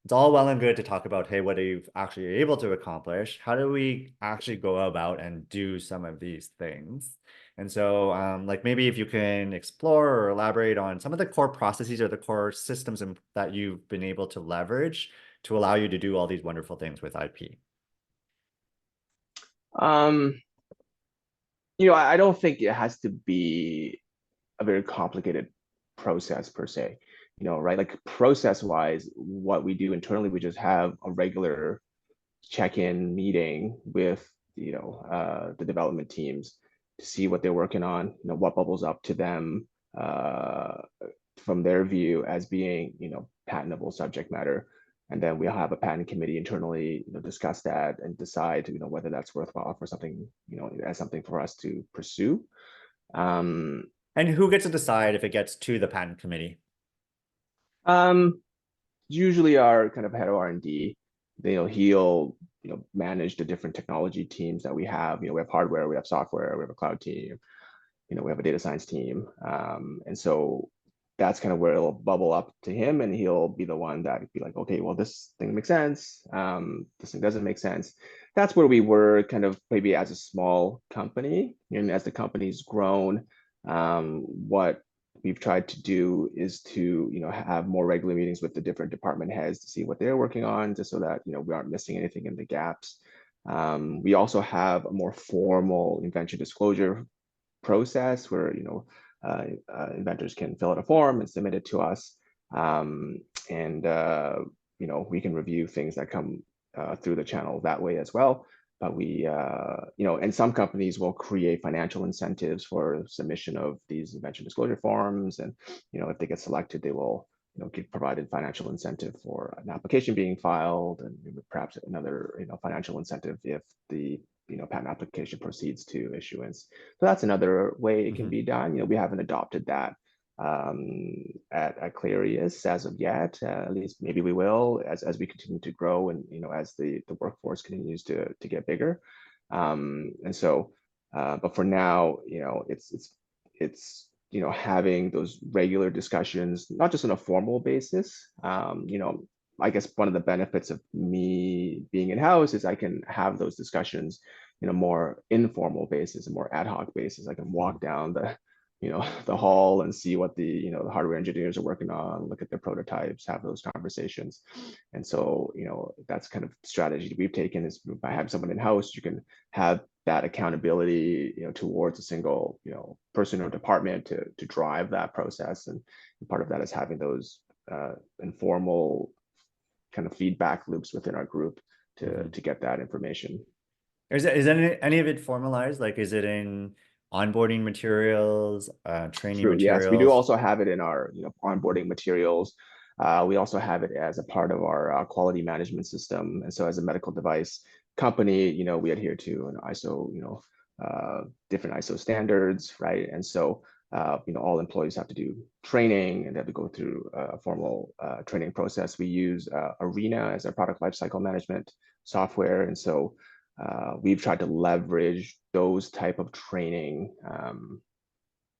it's all well and good to talk about, hey, what are you actually able to accomplish? How do we actually go about and do some of these things? And so like maybe if you can explore or elaborate on some of the core processes or the core systems that you've been able to leverage to allow you to do all these wonderful things with IP. I don't think it has to be a very complicated process per se, right? Like process wise, what we do internally, we just have a regular check-in meeting with the development teams to see what they're working on, what bubbles up to them from their view as being patentable subject matter, and then we'll have a patent committee internally discuss that and decide whether that's worthwhile for something as something for us to pursue. And who gets to decide if it gets to the patent committee? Usually our kind of head of R&D, he'll manage the different technology teams that we have. We have hardware, we have software, we have a cloud team, we have a data science team, and so that's kind of where it'll bubble up to him, and he'll be the one that be like, okay, well, this thing makes sense, this thing doesn't make sense. That's where we were kind of maybe as a small company, and as the company's grown, what we've tried to do is to have more regular meetings with the different department heads to see what they're working on, just so that we aren't missing anything in the gaps. We also have a more formal invention disclosure process where inventors can fill out a form and submit it to us, and we can review things that come through the channel that way as well. but we, and some companies will create financial incentives for submission of these invention disclosure forms. And, if they get selected, they will, get provided financial incentive for an application being filed, and perhaps another, financial incentive if the, patent application proceeds to issuance. So that's another way it can be done. We haven't adopted that at Clarius as of yet. At least maybe we will as we continue to grow, and as the workforce continues to get bigger. And so, but for now, it's having those regular discussions, not just on a formal basis. I guess one of the benefits of me being in-house is I can have those discussions in a more informal basis, a more ad hoc basis. I can walk down the hall and see what the the hardware engineers are working on, look at their prototypes, have those conversations. And so that's kind of strategy we've taken, is by having someone in-house, you can have that accountability towards a single person or department to drive that process. And part of that is having those informal kind of feedback loops within our group to get that information. Is any of it formalized? Like, is it in onboarding materials, training True, materials? yes, we do also have it in our onboarding materials. We also have it as a part of our quality management system. And so as a medical device company, we adhere to an ISO, different ISO standards, right? And so all employees have to do training, and they have to go through a formal training process. We use Arena as our product lifecycle management software. And so we've tried to leverage those type of training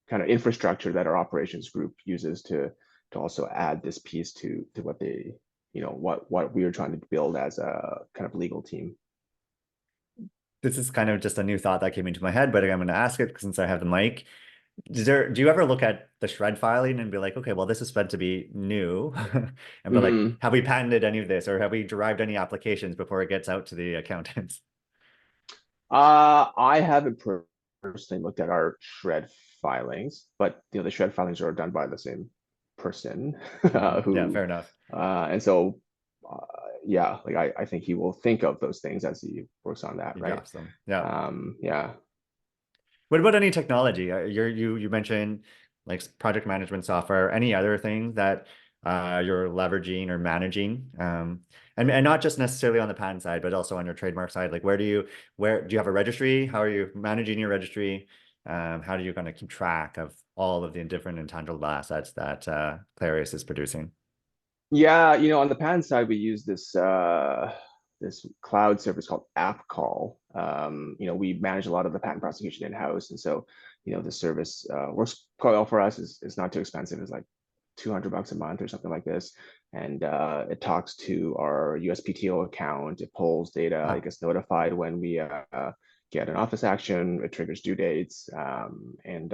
kind of infrastructure that our operations group uses to also add this piece to what they, what we are trying to build as a kind of legal team. This is kind of just a new thought that came into my head, but I'm going to ask it since I have the mic. Do you ever look at the shred filing and be like, okay, well, this is meant to be new, and be like, have we patented any of this, or have we derived any applications before it gets out to the accountants? I haven't personally looked at our shred filings, but the shred filings are done by the same person who, yeah, fair enough. And so yeah, like I think he will think of those things as he works on that, right? Them. Yeah. Yeah. What about any technology? You mentioned like project management software, any other things that you're leveraging or managing, and not just necessarily on the patent side, but also on your trademark side. Like, where do you have a registry? How are you managing your registry? How do you kind of keep track of all of the different intangible assets that Clarius is producing? Yeah, on the patent side, we use this this cloud service called AppCall. We manage a lot of the patent prosecution in-house, and so the service works quite well for us. It's not too expensive. It's like $200 a month or something like this, and it talks to our USPTO account. It pulls data. It gets notified when we get an office action. It triggers due dates, and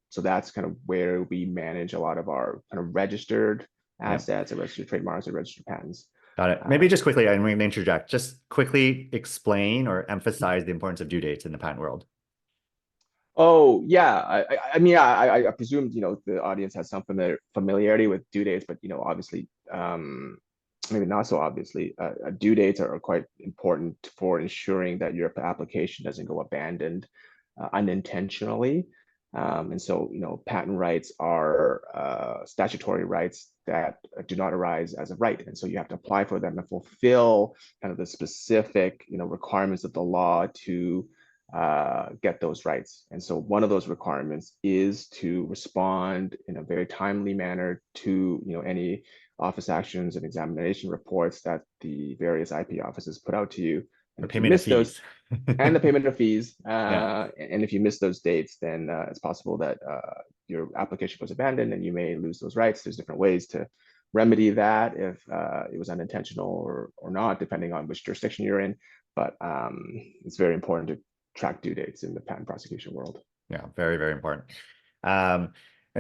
so that's kind of where we manage a lot of our kind of registered assets, or registered trademarks, or registered patents. Got it. Maybe just quickly, I'm going to interject. Just quickly explain or emphasize the importance of due dates in the patent world. Oh yeah, I mean, I presume the audience has some familiarity with due dates, but obviously, maybe not so obviously, due dates are quite important for ensuring that your application doesn't go abandoned unintentionally. And so, patent rights are statutory rights that do not arise as a right. And so you have to apply for them and fulfill kind of the specific, requirements of the law to get those rights. And so one of those requirements is to respond in a very timely manner to, any office actions and examination reports that the various IP offices put out to you. And if you miss those, and the payment of fees, and if you miss those dates, then it's possible that your application was abandoned and you may lose those rights. There's different ways to remedy that if it was unintentional or not, depending on which jurisdiction you're in. But it's very important to track due dates in the patent prosecution world. Yeah, very, very important. And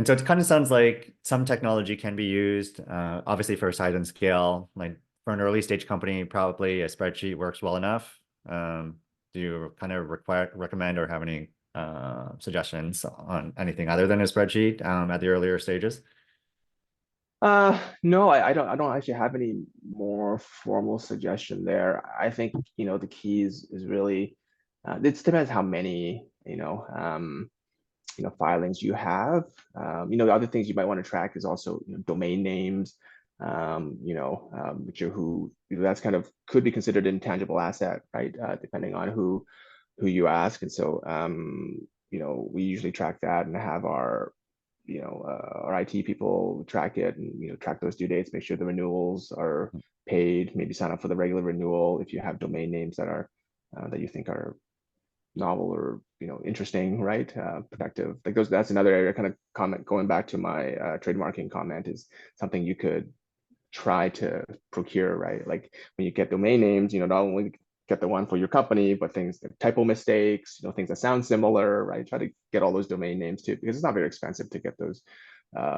so it kind of sounds like some technology can be used, obviously for size and scale. Like for an early stage company, probably a spreadsheet works well enough. Do you kind of recommend or have any suggestions on anything other than a spreadsheet at the earlier stages? No, I don't actually have any more formal suggestion there. I think, the key is really, it depends how many, filings you have. The other things you might want to track is also, domain names, which are that's kind of could be considered an intangible asset, right? Depending on who you ask. And so, we usually track that and have our IT people track it and, track those due dates, make sure the renewals are paid, maybe sign up for the regular renewal if you have domain names that you think are novel or interesting, right? Productive. Like that's another area kind of comment going back to my trademarking comment is something you could try to procure, right? Like when you get domain names, not only get the one for your company, but things like typo mistakes, things that sound similar, right? Try to get all those domain names too, because it's not very expensive to get those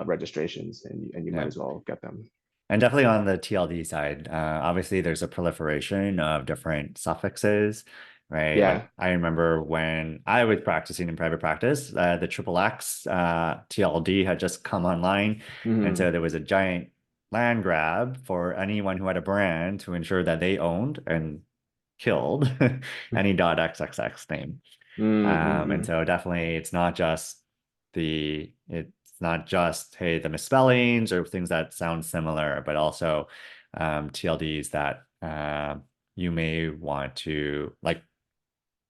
registrations, and you might as well get them. And definitely on the TLD side, obviously there's a proliferation of different suffixes, right? Yeah. Like I remember when I was practicing in private practice, the triple X TLD had just come online. And so there was a giant land grab for anyone who had a brand to ensure that they owned and killed any .xxx name. And so definitely it's not just hey, the misspellings or things that sound similar, but also TLDs that you may want to, like,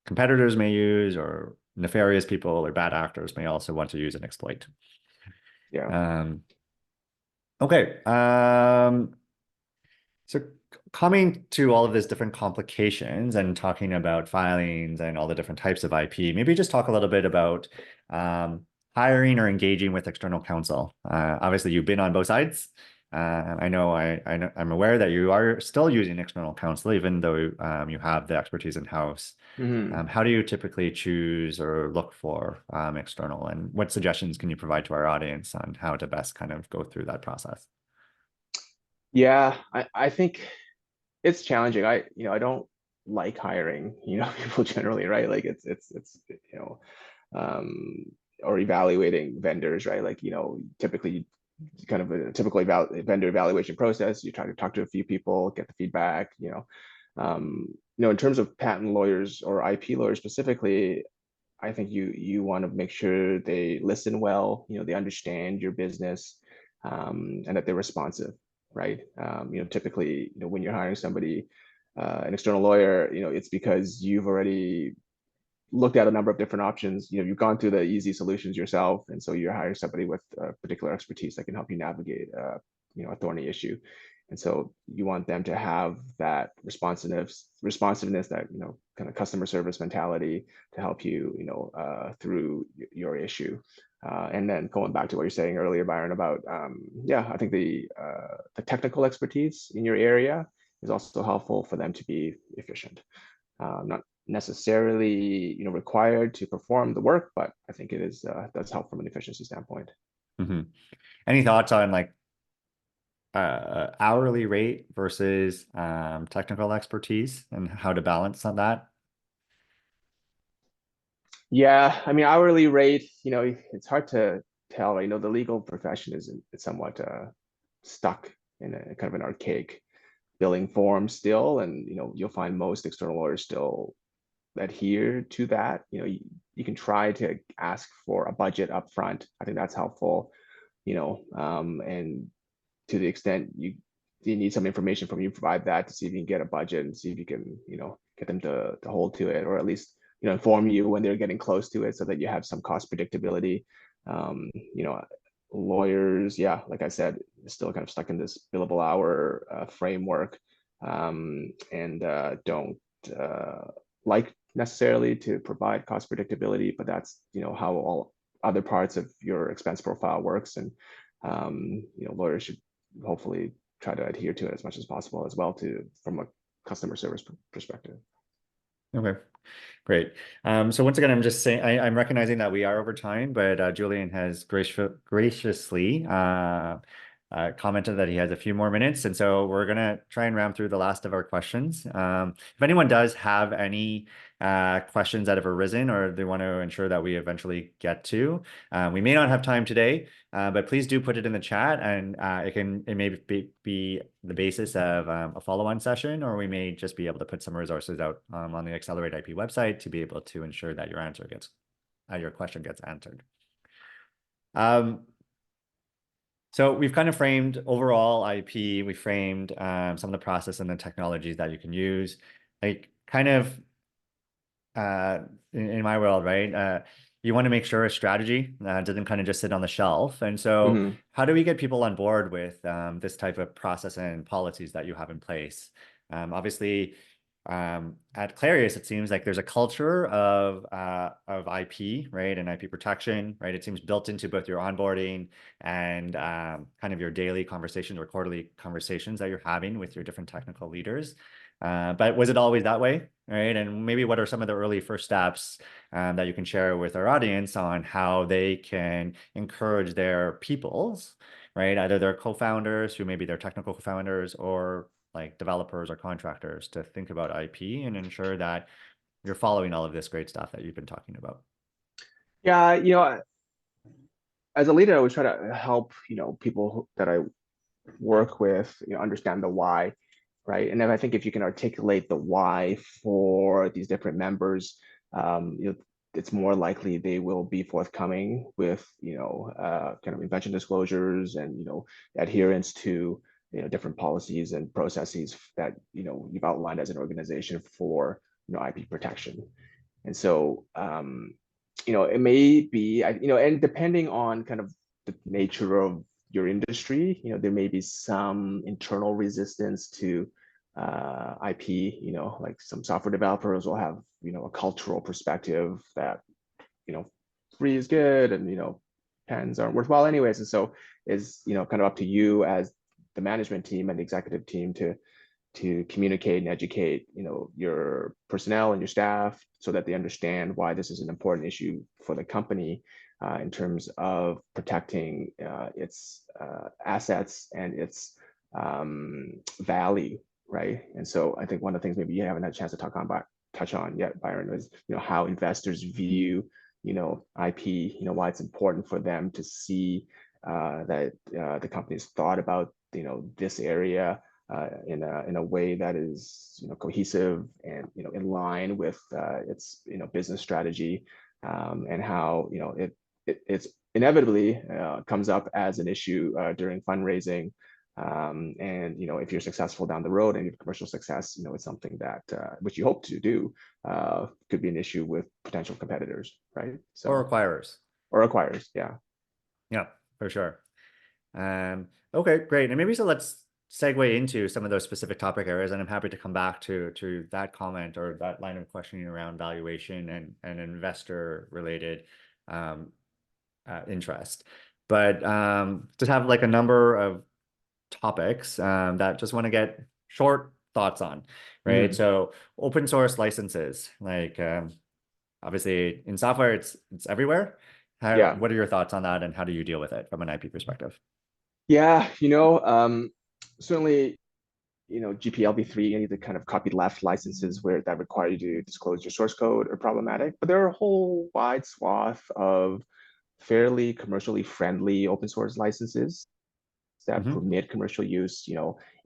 competitors may use, or nefarious people or bad actors may also want to use and exploit. Yeah. Okay. So coming to all of these different complications and talking about filings and all the different types of IP, maybe just talk a little bit about hiring or engaging with external counsel. Obviously, you've been on both sides. I know I'm aware that you are still using external counsel, even though you have the expertise in-house. How do you typically choose or look for external, and what suggestions can you provide to our audience on how to best kind of go through that process? Yeah, I think it's challenging. I don't like hiring, people generally, right? Like it's um, or evaluating vendors, right? Like, typically kind of a typical vendor evaluation process. You try to talk to a few people, get the feedback, in terms of patent lawyers or IP lawyers specifically, I think you want to make sure they listen well, they understand your business, and that they're responsive, right? Typically, when you're hiring somebody, an external lawyer, it's because you've already looked at a number of different options. You've gone through the easy solutions yourself, and so you're hiring somebody with particular expertise that can help you navigate, a thorny issue. And so you want them to have that responsiveness, that kind of customer service mentality to help you, through your issue. And then going back to what you're saying earlier, Byron, about I think the technical expertise in your area is also helpful for them to be efficient. Not necessarily required to perform the work, but I think it is does help from an efficiency standpoint. Any thoughts on like hourly rate versus technical expertise and how to balance on that? Yeah, I mean, hourly rate, it's hard to tell. The legal profession is somewhat stuck in a kind of an archaic billing form still, and you'll find most external lawyers still adhere to that. You can try to ask for a budget up front. I think that's helpful. And to the extent you need some information from you, provide that to see if you can get a budget and see if you can get them to hold to it, or at least inform you when they're getting close to it, so that you have some cost predictability. Lawyers, yeah, like I said, still kind of stuck in this billable hour framework, and don't like necessarily to provide cost predictability, but that's how all other parts of your expense profile works. And lawyers should hopefully try to adhere to it as much as possible as well, from a customer service perspective. Okay, great. So once again, I'm just saying, I'm recognizing that we are over time, but Julian has graciously commented that he has a few more minutes, and so we're gonna try and ram through the last of our questions. If anyone does have any questions that have arisen or they want to ensure that we eventually get to, we may not have time today, but please do put it in the chat, and it may be the basis of a follow-on session, or we may just be able to put some resources out on the Accelerate IP website to be able to ensure that your question gets answered. So we've kind of framed overall IP, we framed some of the process and the technologies that you can use. Like kind of in my world, right? You want to make sure a strategy doesn't kind of just sit on the shelf. And so how do we get people on board with this type of process and policies that you have in place? Obviously, at Clarius, it seems like there's a culture of IP, right, and IP protection, right? It seems built into both your onboarding and kind of your daily conversations or quarterly conversations that you're having with your different technical leaders. But was it always that way, right? And maybe what are some of the early first steps that you can share with our audience on how they can encourage their peoples, right? Either their co-founders, who maybe they're technical co-founders, or like developers or contractors, to think about IP and ensure that you're following all of this great stuff that you've been talking about. Yeah, as a leader, I always try to help, people that I work with, understand the why, right? And then I think if you can articulate the why for these different members, it's more likely they will be forthcoming with, kind of invention disclosures and, adherence to, different policies and processes that, you've outlined as an organization for, IP protection. And so, it may be, and depending on kind of the nature of your industry, there may be some internal resistance to IP, like some software developers will have, a cultural perspective that, free is good and, pens aren't worthwhile anyways. And so is, kind of up to you as the management team and the executive team to communicate and educate, your personnel and your staff so that they understand why this is an important issue for the company in terms of protecting its assets and its value, right? And so I think one of the things maybe you haven't had a chance to touch on yet, Byron, is how investors view IP, why it's important for them to see that the company's thought about this area in a way that is cohesive and in line with its business strategy, and how it's inevitably comes up as an issue during fundraising, and if you're successful down the road and you have commercial success, it's something that which you hope to do, could be an issue with potential competitors, right? So or acquirers, yeah, for sure. Okay, great. And maybe so let's segue into some of those specific topic areas, and I'm happy to come back to that comment or that line of questioning around valuation and investor related interest. But just have like a number of topics that just want to get short thoughts on, right? So open source licenses, like obviously in software, it's everywhere. What are your thoughts on that, and how do you deal with it from an IP perspective? Yeah, certainly, GPLv3, any of the kind of copyleft licenses that require you to disclose your source code are problematic, but there are a whole wide swath of fairly commercially friendly open source licenses that permit commercial use,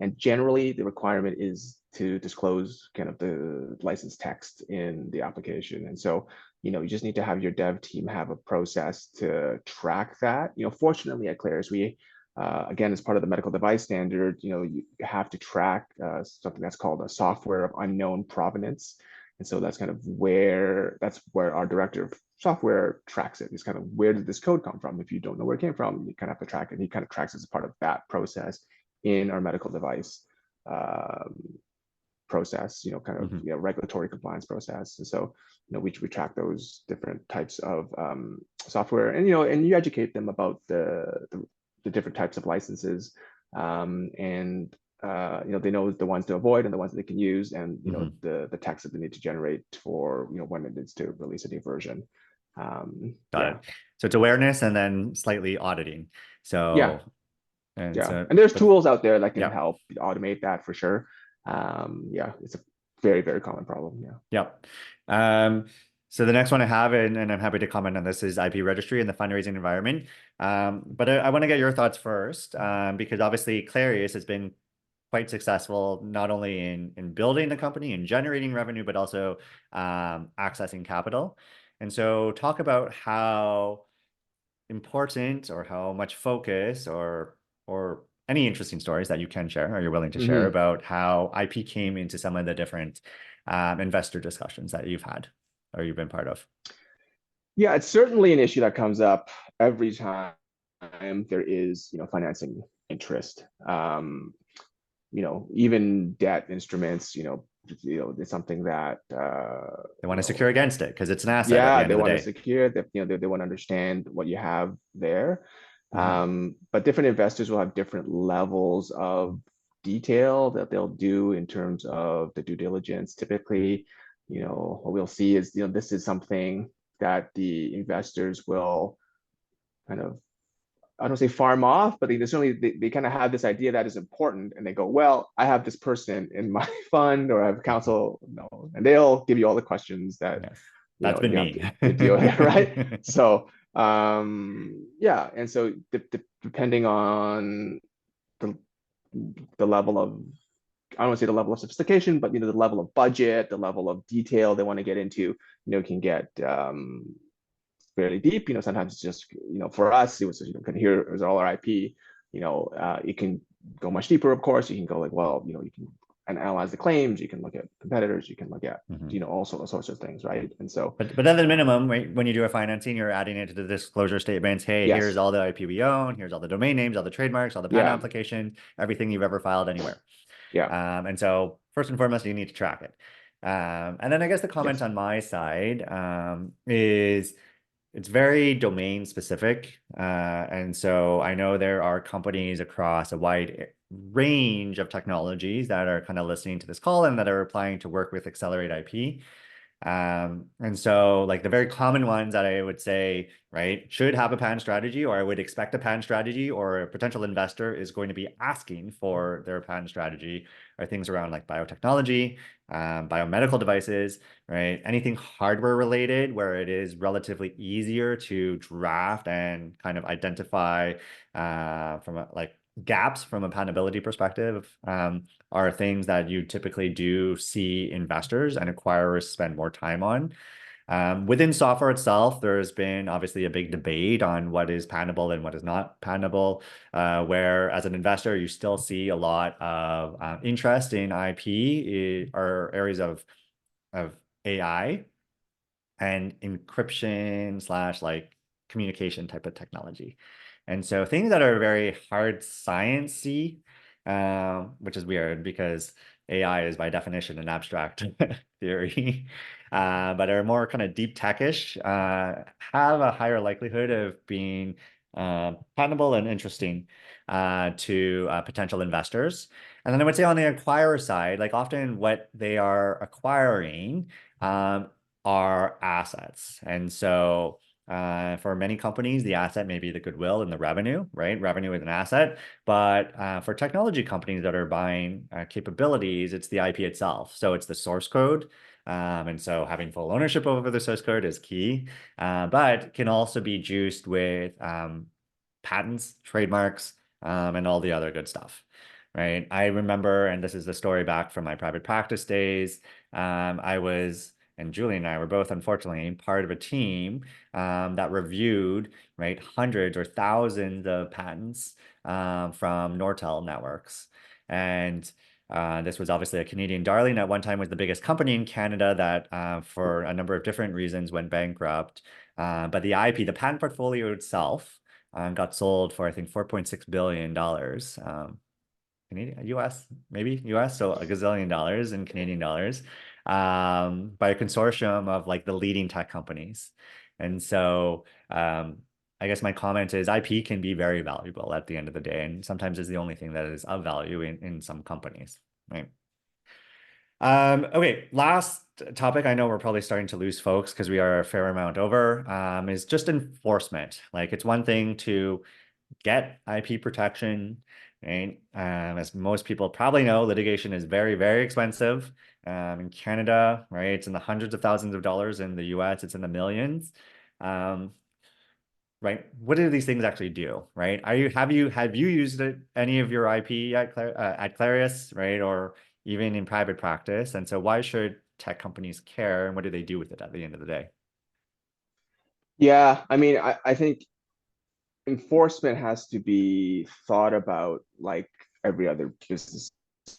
and generally the requirement is to disclose kind of the license text in the application. And so, you just need to have your dev team have a process to track that. Fortunately at Clarius, we again, as part of the medical device standard, you have to track something that's called a software of unknown provenance. And so that's where our director of software tracks it. It's kind of, where did this code come from? If you don't know where it came from, you kind of have to track it. And he kind of tracks as part of that process in our medical device process, regulatory compliance process. And so, we track those different types of software, and and you educate them about the different types of licenses, and they know the ones to avoid and the ones that they can use, and the text that they need to generate for when it needs to release a new version. Got it. So it's awareness and then slightly auditing. So And Yeah, so, and there's but tools out there that can yeah, help automate that for sure. Yeah, it's a very, very common problem. Yeah. yeah. So the next one I have, and I'm happy to comment on this, is IP registry and the fundraising environment. But I want to get your thoughts first, because obviously Clarius has been quite successful, not only in building the company and generating revenue, but also accessing capital. And so talk about how important or how much focus or any interesting stories that you can share or you're willing to share about how IP came into some of the different investor discussions that you've had or you've been part of. Yeah, it's certainly an issue that comes up every time there is, financing interest. Even debt instruments, it's something that They want to secure against it because it's an asset at the yeah, end they of the want to day. secure that, they want to understand what you have there. Mhm. But different investors will have different levels of detail that they'll do in terms of the due diligence. Typically, what we'll see is, this is something that the investors will kind of, I don't say farm off, but they certainly they kind of have this idea that is important, and they go, well, I have this person in my fund, or I have counsel, and they'll give you all the questions that Yes, that's been you have me. to deal with, right? So yeah, and so depending on the level of, I don't want to say the level of sophistication, but the level of budget, the level of detail they want to get into, can get fairly deep. Sometimes it's just, for us, it was, kind of here is all our IP. It can go much deeper, of course. You can go like, well, you can analyze the claims, you can look at competitors, you can look at, all sorts of things, right? And so, But at the minimum, when you do a financing, you're adding it to the disclosure statements. Hey, here's yes, all the IP we own. Here's all the domain names, all the trademarks, all the patent yeah, applications, everything you've ever filed anywhere. yeah, And so first and foremost, you need to track it. And then I guess the comment yes, on my side is it's very domain specific. And so I know there are companies across a wide range of technologies that are kind of listening to this call and that are applying to work with Accelerate IP. And so like the very common ones that I would say, right, should have a patent strategy, or I would expect a patent strategy, or a potential investor is going to be asking for their patent strategy, are things around like biotechnology, biomedical devices, right? Anything hardware related where it is relatively easier to draft and kind of identify from like gaps from a patentability perspective are things that you typically do see investors and acquirers spend more time on. Within software itself, there's been obviously a big debate on what is patentable and what is not patentable, where as an investor, you still see a lot of interest in IP or areas of AI and encryption / like communication type of technology. And so things that are very hard sciencey, which is weird because AI is by definition an abstract theory, but are more kind of deep techish, have a higher likelihood of being patentable and interesting to potential investors. And then I would say on the acquirer side, like often what they are acquiring are assets. And so for many companies, the asset may be the goodwill and the revenue, right? Revenue is an asset. But for technology companies that are buying capabilities, it's the IP itself. So it's the source code. And so having full ownership over the source code is key, but can also be juiced with patents, trademarks, and all the other good stuff, right? I remember, and this is the story back from my private practice days, and Julian and I were both, unfortunately, part of a team that reviewed, right, hundreds or thousands of patents from Nortel networks. And this was obviously a Canadian darling. At one time was the biggest company in Canada that for a number of different reasons went bankrupt. But the IP, the patent portfolio itself, got sold for, I think, $4.6 billion. Canadian, US, maybe US, so a gazillion dollars in Canadian dollars, by a consortium of like the leading tech companies. And so I guess my comment is IP can be very valuable at the end of the day, and sometimes is the only thing that is of value in some companies, right? Okay, last topic. I know we're probably starting to lose folks because we are a fair amount over, is just enforcement. Like it's one thing to get IP protection, right? As most people probably know, litigation is very, very expensive. In Canada, right, it's in the hundreds of thousands of dollars. In the US, it's in the millions. Right? What do these things actually do, right? Have you used any of your IP at Clarius, right, or even in private practice? And so, why should tech companies care, and what do they do with it at the end of the day? Yeah, I mean, I think enforcement has to be thought about like every other business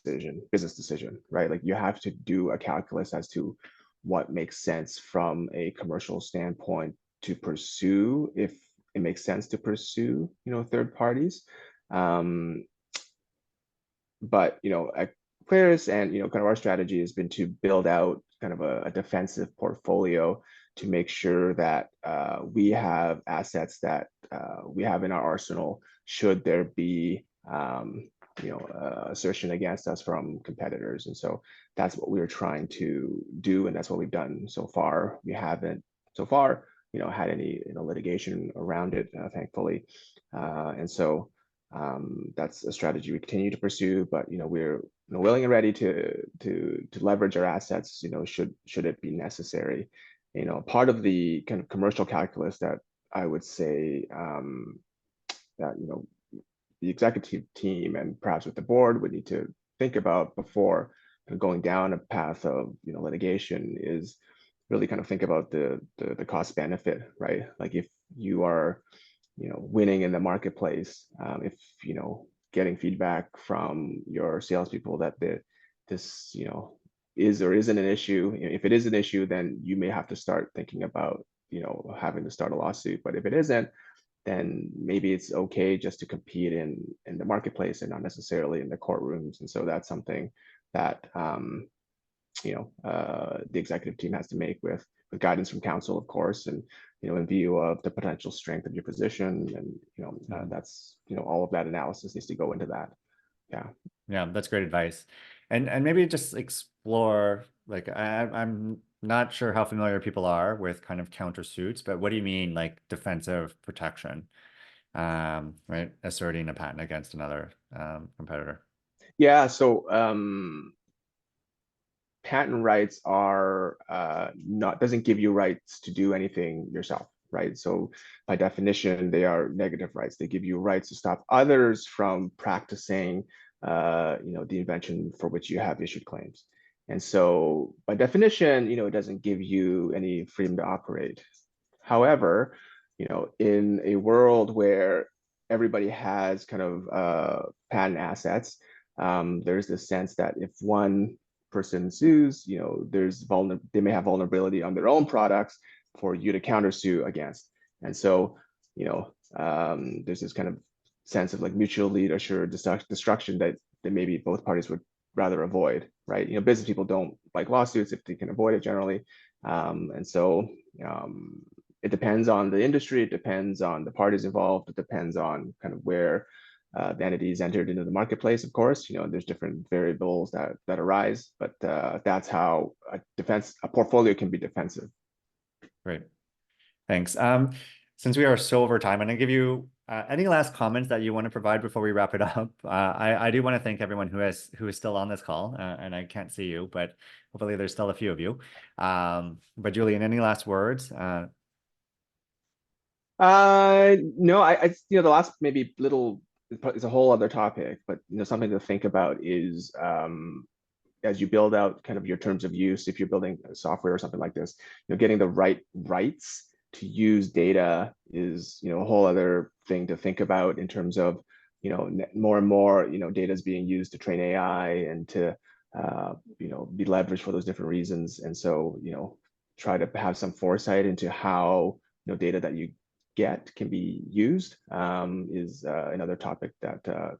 decision, right? Like you have to do a calculus as to what makes sense from a commercial standpoint to pursue, if it makes sense to pursue, third parties. Um, but at Claris, and kind of our strategy has been to build out kind of a defensive portfolio to make sure that we have assets that we have in our arsenal should there be assertion against us from competitors. And so that's what we're trying to do, and that's what we've done so far. We haven't so far had any litigation around it, thankfully. And so that's a strategy we continue to pursue, but we're willing and ready to leverage our assets, should it be necessary. Part of the kind of commercial calculus that I would say that the executive team and perhaps with the board would need to think about before going down a path of litigation is really kind of think about the cost benefit, right? Like if you are winning in the marketplace, if getting feedback from your salespeople that this is or isn't an issue. If it is an issue, then you may have to start thinking about having to start a lawsuit. But if it isn't, then maybe it's okay just to compete in the marketplace and not necessarily in the courtrooms. And so that's something that the executive team has to make with guidance from counsel, of course, and in view of the potential strength of your position, and that's all of that analysis needs to go into that. Yeah, that's great advice. And maybe just explore, like, I'm not sure how familiar people are with kind of countersuits, but what do you mean like defensive protection, right? Asserting a patent against another competitor. Yeah, so patent rights are doesn't give you rights to do anything yourself, right? So by definition, they are negative rights. They give you rights to stop others from practicing the invention for which you have issued claims. And so by definition, it doesn't give you any freedom to operate. However, in a world where everybody has kind of patent assets, there's this sense that if one person sues, they may have vulnerability on their own products for you to countersue against. And so, there's this kind of sense of like mutually assured destruction that maybe both parties would rather avoid, right? Business people don't like lawsuits if they can avoid it generally. And so it depends on the industry, it depends on the parties involved, it depends on kind of where the entities entered into the marketplace. Of course, there's different variables that arise, but that's how a portfolio can be defensive. Great, thanks. Since we are so over time, I'm going to give you any last comments that you want to provide before we wrap it up. I do want to thank everyone who is still on this call, and I can't see you, but hopefully there's still a few of you. But Julian, any last words? No, I the last maybe little is a whole other topic, but something to think about is as you build out kind of your terms of use, if you're building software or something like this, getting the right rights to use data is a whole other thing to think about in terms of more and more data is being used to train AI and to be leveraged for those different reasons. And so try to have some foresight into how data that you get can be used is another topic that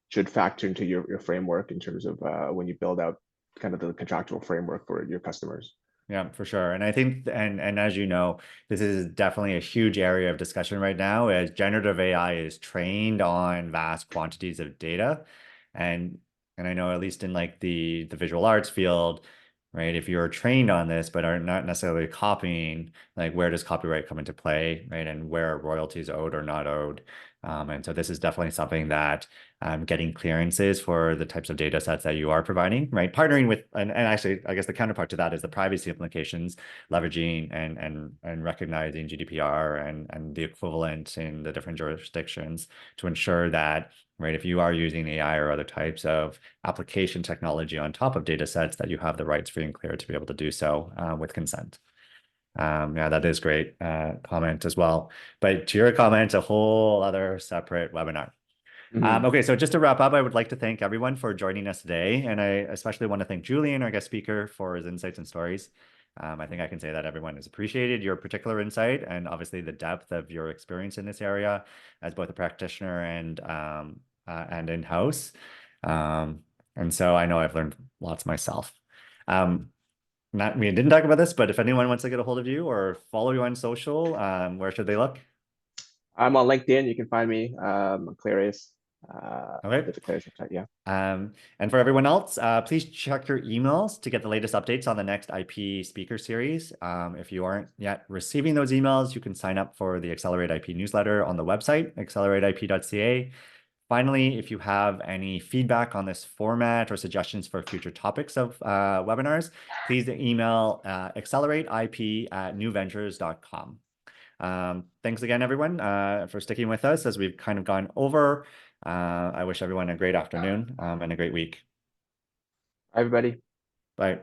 should factor into your framework in terms of when you build out kind of the contractual framework for your customers. Yeah, for sure. And I think, and as you know, this is definitely a huge area of discussion right now as generative AI is trained on vast quantities of data. And I know at least in like the visual arts field, right? If you're trained on this, but are not necessarily copying, like where does copyright come into play, right? And where are royalties owed or not owed? And so this is definitely something that getting clearances for the types of data sets that you are providing, right? Partnering with, and actually, I guess the counterpart to that is the privacy implications, leveraging and recognizing GDPR and the equivalent in the different jurisdictions to ensure that, right, if you are using AI or other types of application technology on top of data sets, that you have the rights free and clear to be able to do so with consent. Yeah, that is great comment as well. But to your comment, a whole other separate webinar. Okay, so just to wrap up, I would like to thank everyone for joining us today. And I especially want to thank Julian, our guest speaker, for his insights and stories. I think I can say that everyone has appreciated your particular insight and obviously the depth of your experience in this area as both a practitioner and in-house. And so I know I've learned lots myself. We didn't talk about this, but if anyone wants to get a hold of you or follow you on social, where should they look? I'm on LinkedIn. You can find me, Clarius. Okay. The Clarius website, yeah. And for everyone else, please check your emails to get the latest updates on the next IP speaker series. If you aren't yet receiving those emails, you can sign up for the Accelerate IP newsletter on the website, accelerateip.ca. Finally, if you have any feedback on this format or suggestions for future topics of webinars, please email accelerateip@newventures.com. Thanks again, everyone, for sticking with us as we've kind of gone over. I wish everyone a great afternoon and a great week. Everybody. Bye.